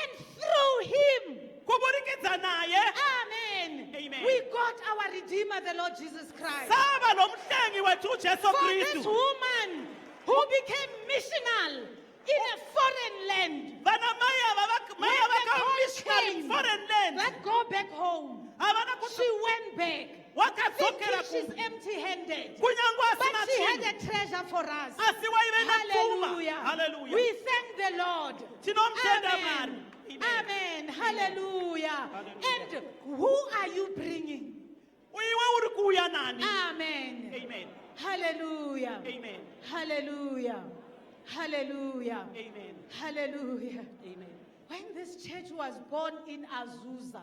And through him, Kuburikidza naye, amen, Amen. we got our Redeemer, the Lord Jesus Christ. sava nomhlengi wethu uJesu For this Kristu. woman who became missional in a foreign land, Vana mai ava when the vakawa call missionary came, in foreign land. that go back home, Havana she kuti went back. wakadzokera Thinking she's ku empty-handed. kunyange But asina she had chinhu. a treasure for us. Asi waive nepfuma. Hallelujah. Hallelujah. We thank the Lord. Tinomtenda Amen. Mwari. Amen. Hallelujah. And who are you bringing? Iwe uri kuuya nani? Amen. Amen. Hallelujah. Amen. Hallelujah. Hallelujah. Amen. Hallelujah. Amen. When this church was born in Azusa,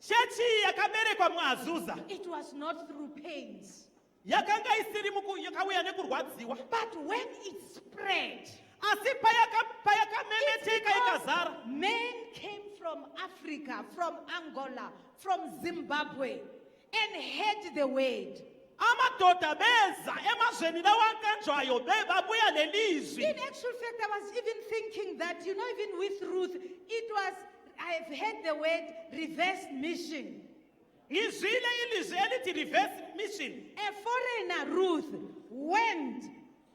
Chechi yakaberekwa muAzusa it was not through pains. yakanga isiri yakauya nekurwadziwa, But when it spread, asi payakamemeteka ikazara, men came from Africa, from Angola, from Zimbabwe, and heard the word. amadoda beza emazweni lawo akanjwayo babuya lelizwi. In actual fact, I was even thinking that, even with Ruth, it was, I've heard the word reverse mission. Ngizwile ilizwi elithi reverse mission. A foreigner, Ruth, went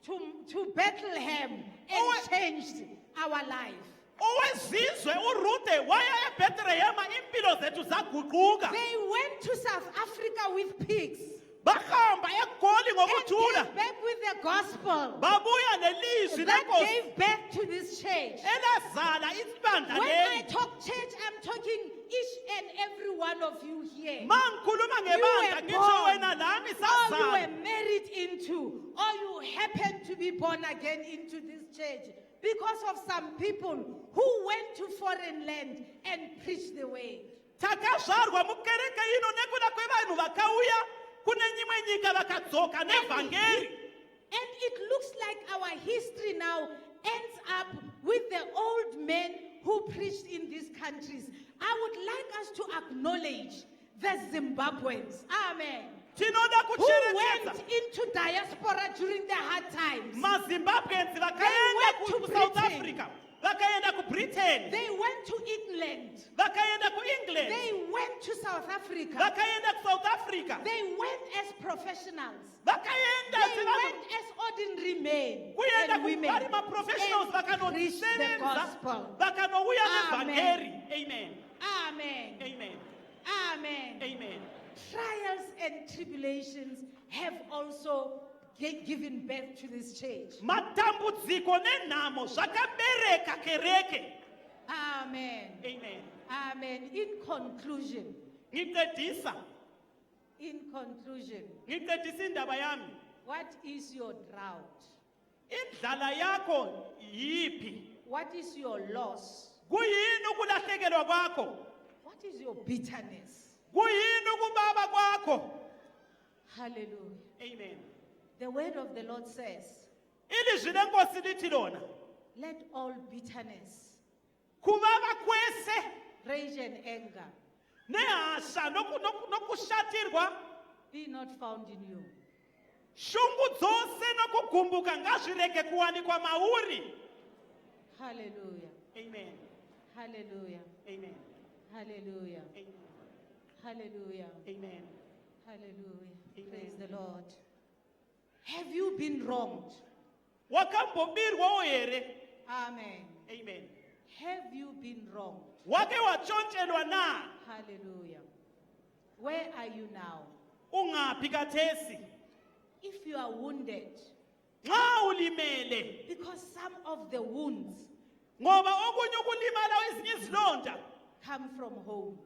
to Bethlehem and Oh, changed our life. Owezizwe uRuthe waya eBethlehema impilo zethu zaguquka. They went to South Africa with pigs Bahamba eGoli and ngokuthula. came back with the gospel Babuya nelizwi that lenkosi gave birth to this church. elazala isibandla When I leli. talk church, I'm talking each and every one of you here. Mangikhuluma You ngebandla were ngisho born, wena nami or you sazala. were married into, or you happened to be born again into this church because of some people who went to foreign land and preached the way. Takazvarwa mukereke ino nekuda kwevanhu vakauya kune nyimwe nyika vakadzoka nevhangeri. And it looks like our history now ends up with the old men who preached in these countries. I would like us to acknowledge the Zimbabweans. Amen. Tinoda Who kucherechedza went into diaspora during the hard times. maZimbabweans went vakaenda to kuSouth Britain. Africa, vakaenda kuBritain, They went to England. vakaenda kuEngland, They went to South Africa. vakaenda kuSouth Africa, They went as professionals. vakaenda They went as ordinary men kuenda and women kuvari maprofessionals and preached the vakanosevenza gospel. vakanouya Amen. nevhangeri. Amen. Amen. Amen. Amen. Amen. Trials and tribulations have also given birth to this church. Matambudziko nenhamo zvakabereka kereke. Amen. Amen. Amen. In conclusion, Ngicedisa in conclusion, indaba yami. What is your drought? Indlala yakho yipi? What is your loss? Kuyini ukulahlekelwa kwakho? What is your bitterness? Kuyini ukubaba kwakho? Hallelujah. Amen. The word of the Lord says, Ilizwi lenkosi lithi lona, let all bitterness, kubaba kwese rage and anger nehasha nokushatirwa be not found in you. shungu dzose nokugumbuka ngazvirege kuwanikwa mauri. Hallelujah. Amen. Hallelujah. Amen. Hallelujah. Amen. Hallelujah. Amen. Hallelujah. Amen. Praise the Lord. Have you been wronged? Wakambobirwa here. Amen. Amen. Have you been wronged? Wake wachontshelwa na? Hallelujah. Where are you now? Ungaphi kathesi? If you are wounded, Nxa ulimele, because some of the wounds ngoba okunye ukulimala ezinye izilonda come from home.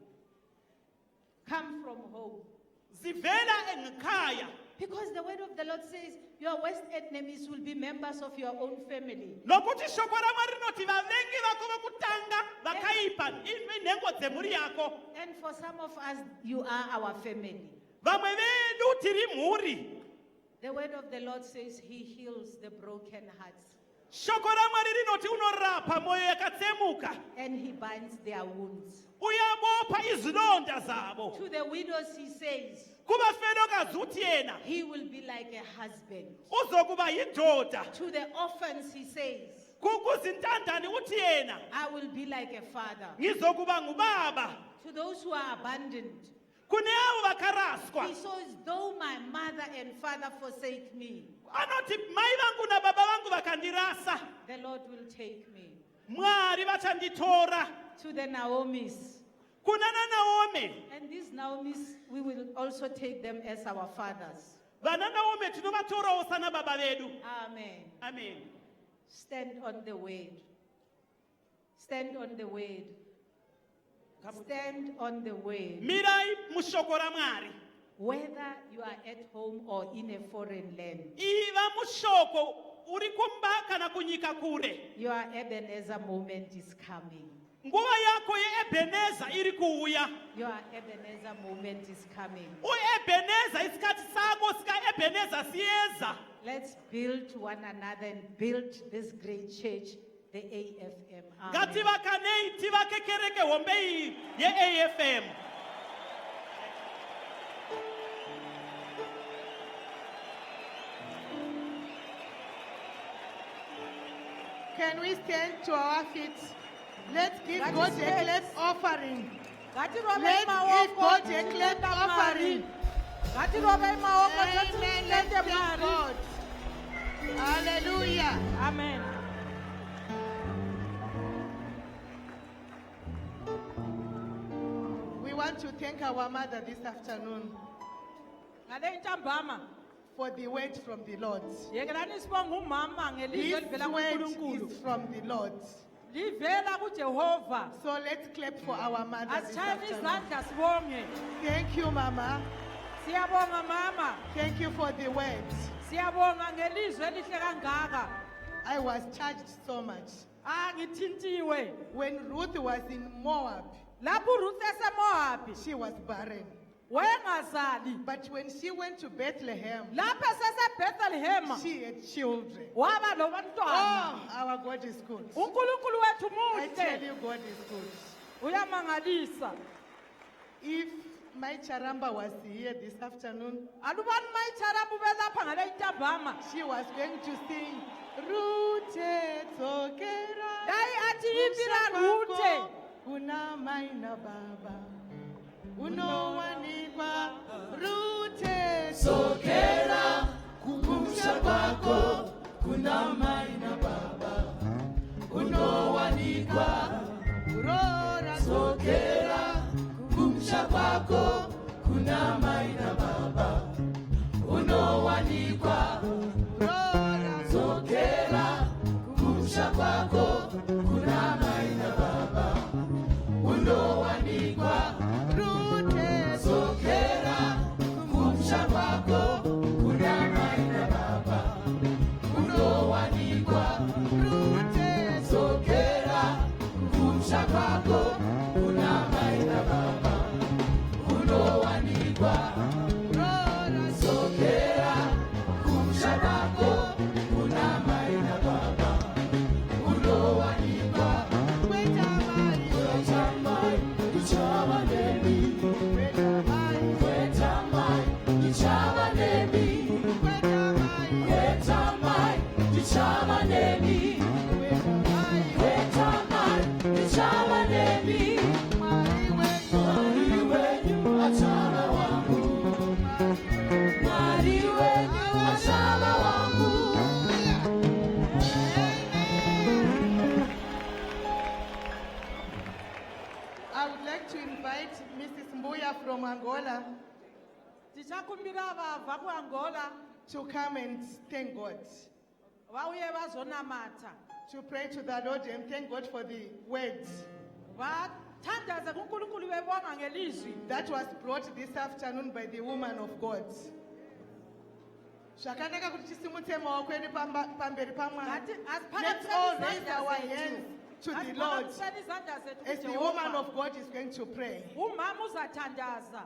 Come from home. zivela ekhaya. Because the word of the Lord says your worst enemies will be members of your own family. Nokuthi shoko ramarinoti vavengi vako vokutanga vakaipa inengo dzemhuri yako. And for some of us, you are our family. Vamwe vedu tiri mhuri. The word of the Lord says he heals the broken hearts Shoko raMwari rinoti unorapa moyo yakatsemuka. and he binds their wounds. Uyabopha izilonda zabo. To the widows, he says, Kubafelokazi uthi yena he will be like a husband. uzokuba yindoda. To the orphans, he says, Kukuzintandane uthi yena I will be like a father. ngizokuba ngubaba. To those who are abandoned, Kune avo vakaraswa. he says, though my mother and father forsake me, Anoti mai vangu na baba vangu vakandirasa, the Lord will take me. Mwari vachanditora. To the Naomis, Kunana Naomi. and these Naomis, we will also take them as our fathers. Vana Naomi tinovatora osana baba vedu. Amen. Amen. Stand on the word. Stand on the word. Stand on the word. Mirai mushoko ra Mwari. Whether you are at home or in a foreign land, Iva mushoko uri kumba kana kunyika kure. your Ebenezer moment is coming. Nguva yako yeEbeneza iri kuuya. Your Ebenezer moment is coming. UEbeneza isikhathi sakho sika Ebeneza siyeza. Let's build one another and build this great church, the AFM. Ngati Amen. vakanei tivake kereke hombe iyi yeAFM. Can we stand to our feet? Let's give That God is a yes. clap offering. Ngatirove Let's give maoko God a clap tilenda offering. Mwari. Ngatirove maoko Amen. Let's tilende thank Mwari. God. Hallelujah. Amen. We want to thank our mother this afternoon Ngale ntambama for the word from the Lord. yekelani sibonga umama ngelizwe This livela word kuNkulunkulu. is from the Lord. Livela kuJehova. So let's clap for our mother this Asishayeni afternoon. izandla sibonge. Thank you, Mama. Siyabonga mama. Thank you for the word. Siyabonga ngelizwe elihle kangaka. I was charged so much. Ngithintiwe. When Ruth was in Moab, Lapho uRuth eseMoabi, she was barren. wayengazali. But when she went to Bethlehem, Lapho eseseBethlehem, she had children. waba lobantwana. Oh, our God is good. uNkulunkulu wethu I tell muhle. you, God is good. Uyamangalisa. If my Charamba was here this afternoon, Alubani mayitharabu belapha ngale ntambama. she was going to sing, Rute Tokera. Yayi athi impira Ruthe. Kuna maina baba. Unowanikwa Rute Tokera. Kukumsha kwako. Kuna maina baba. Unowanikwa Rora Tokera. Kukumsha kwako. Kuna maina baba. Unowanikwa Rora Tokera. Kukumsha kwako. Kuna maina baba. Unowanikwa Rute Tokera. Kukumsha kwako. Kuna maina baba. I would like to invite Mrs. Mbuya from Angola Ndichakumbira vabva kuAngola to come and thank God, vauye vazonamata to pray to the Lord and thank God for the words vathandaze kuNkulunkulu vebonga ngelizwi that was brought this afternoon by the woman of God. Zvakanaka kuti tisimutse maoko edu pamberi paMwari. Let's all raise our hands to the Lord as the woman of God is going to pray. umama uzathandaza.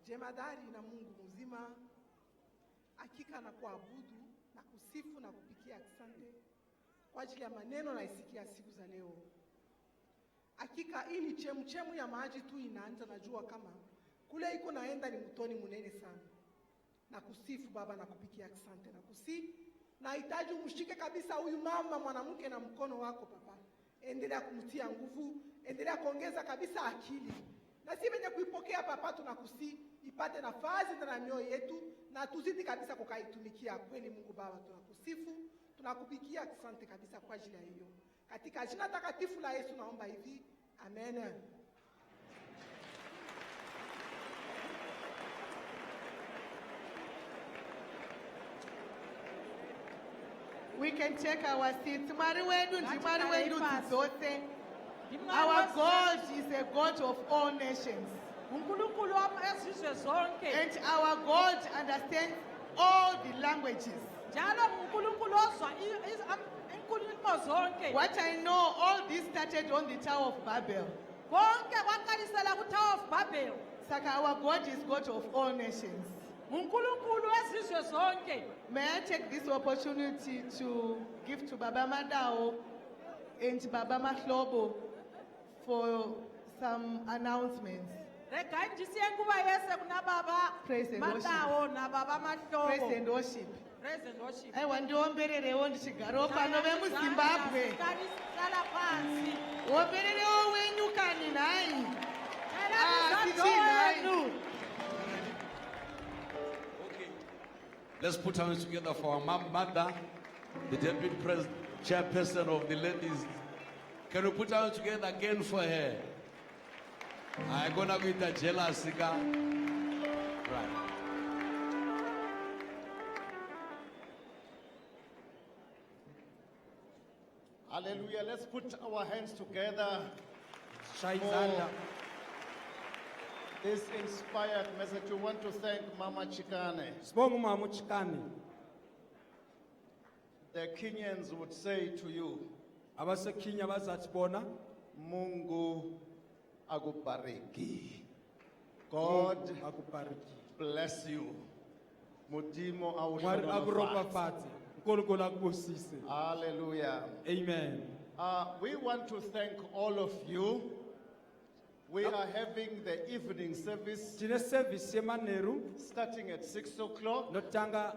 Jemadari na Mungu mzima, hakika na kuabudu na kusifu na kupikia asante kwa ajili ya maneno na isikia siku za leo. Hakika hii ni chemchemu ya maji tu inaanza, najua kama kule iko naenda ni mtoni munene sana. Na kusifu Baba na kupikia asante na kusifu. Nahitaji umshike kabisa huyu mama mwanamke na mkono wako Papa. Endelea kumtia nguvu, endelea kuongeza kabisa akili. Na si wenye kuipokea Papa, tunakusi ipate nafasi ndani ya mioyo yetu na tuzidi kabisa kukaitumikia kweli. Mungu Baba, tunakusifu, tunakupikia asante kabisa kwa ajili ya hiyo. Katika jina takatifu la Yesu naomba hivi. Amen. We can take our seats. Mwari wedu ndi Mwari wedu dzose. Our God is a God of all nations. uNkulunkulu wezizwe zonke And our God understands all the languages. njalo uNkulunkulu ozwa inkulumo zonke. What I know, all this started on the Tower of Babel. Konke kwaqalisela kuTower of Babel. Saka our God is God of all nations. uNkulunkulu wezizwe zonke. May I take this opportunity to give to Baba Madao and Baba Mahlobo for some announcements. Rega ndisiye kuba yese kuna baba Praise and worship. Matawo na baba Mahlobo. Praise and worship. Praise and worship. I want to ombererewo ndichigaro pano vemuZimbabwe. Sala phansi. Ombererewo wenyukani nayi. Let's put our hands together for our mother, the deputy chairperson of the ladies. Can we put our hands together again for her? I'm gonna be the jealous guy. Right. Hallelujah. Let's put our hands together Shaya for izandla. this inspired message. We want to thank Mama Chikane. Sibonga umama uChikane. The Kenyans would say to you, AbaseKenya bazathi bona Mungu akubariki. God akubariki. bless you. Mudimo Mwari awuhlonipha. akuropafadze. uNkulunkulu akubusise. Hallelujah. Amen. We want to thank all of you. We are having the evening service Tine service yemanheru starting at 6 o'clock. notanga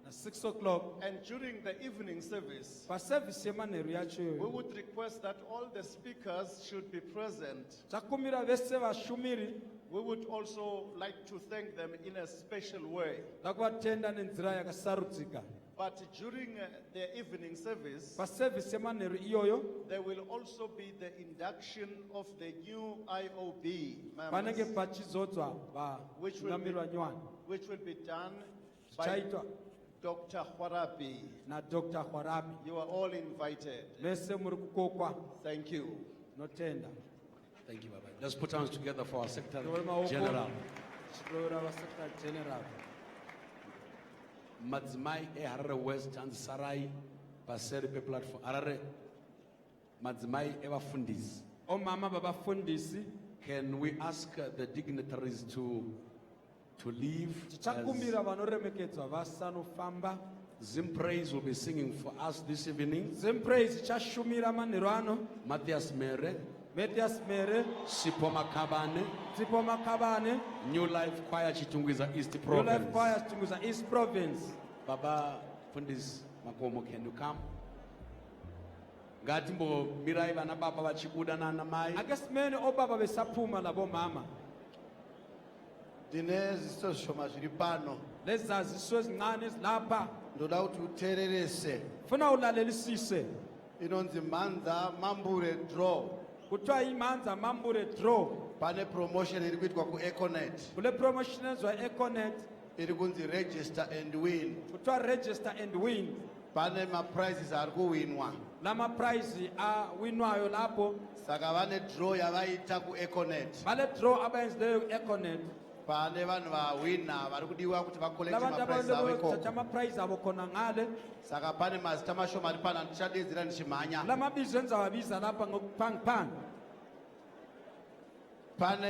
na 6 o'clock. And during the evening service, Paservice yemanheru yacho we iyoyo. would request that all the speakers should be present. Takumbira vese vashumiri We would also like to thank them in a special way. takuvatenda nenzira yakasarudzika. But during the evening service, Paservice yemanheru iyoyo there will also be the induction of the new IOB panenge members, pachizodzwa Which will be- vatungamirwa nyuwani which will be done by chaitwa Dr. Hwarabi. na Dr. Hwarabi. You are all invited. Vese muri kukokwa Thank you. notenda. Thank you, Baba. Let's put our hands together for our Secretary Tivole maoko. General. Chirovera vaSecretary General. Madzimai Harare West and Sarai Paseri platform. Harare Madzimai evafundisi. Omama babafundisi Can we ask the dignitaries to to leave. tichakumbira vanoremekedzwa vasanofamba. Zimpraise will be singing for us this evening. Zempraise ichashumira manheru ano. Matthias Mere, Matthias Mere, Sipho Makabane, Sipho Makabane, New Life Choir Chitungwiza East New Life Province. Choir Chitungwiza East Province. Baba Fundis Makomo, can you come? Ngatimbo mirai vana baba vachikuda nana mai. Akesimene obaba besaphuma labomama. Ndine ziso zvishoma zviri pano. Lezaziso ezincane ezilapha. Ndoda kuti uteererese. Funa ulalelisise. Inonzi Mhanza Mambure Draw. Kuthiwa iManza Mambure Draw. Pane promotion iri kuitwa kuEconet. Kule promotion ezwa Econet. Iri kunzi Register and Win. Kuthiwa Register and Win. Pane maprizes ari kuwinwa. Lama prize awinwayo lapho. Saka vane draw yavaita kuEconet. Vale draw abayenzileyo kuEconet. Pane vanhu vawina vari kudiwa kuti vakolekte Labantu maprizes avo abathatha ikoko. amaprize abo khona ngale. Saka pane mazita mashoma ari pana ndichadedzera ndichimhanya. Lamabizo enzawabiza lapha ngokuphangiphangi. Pane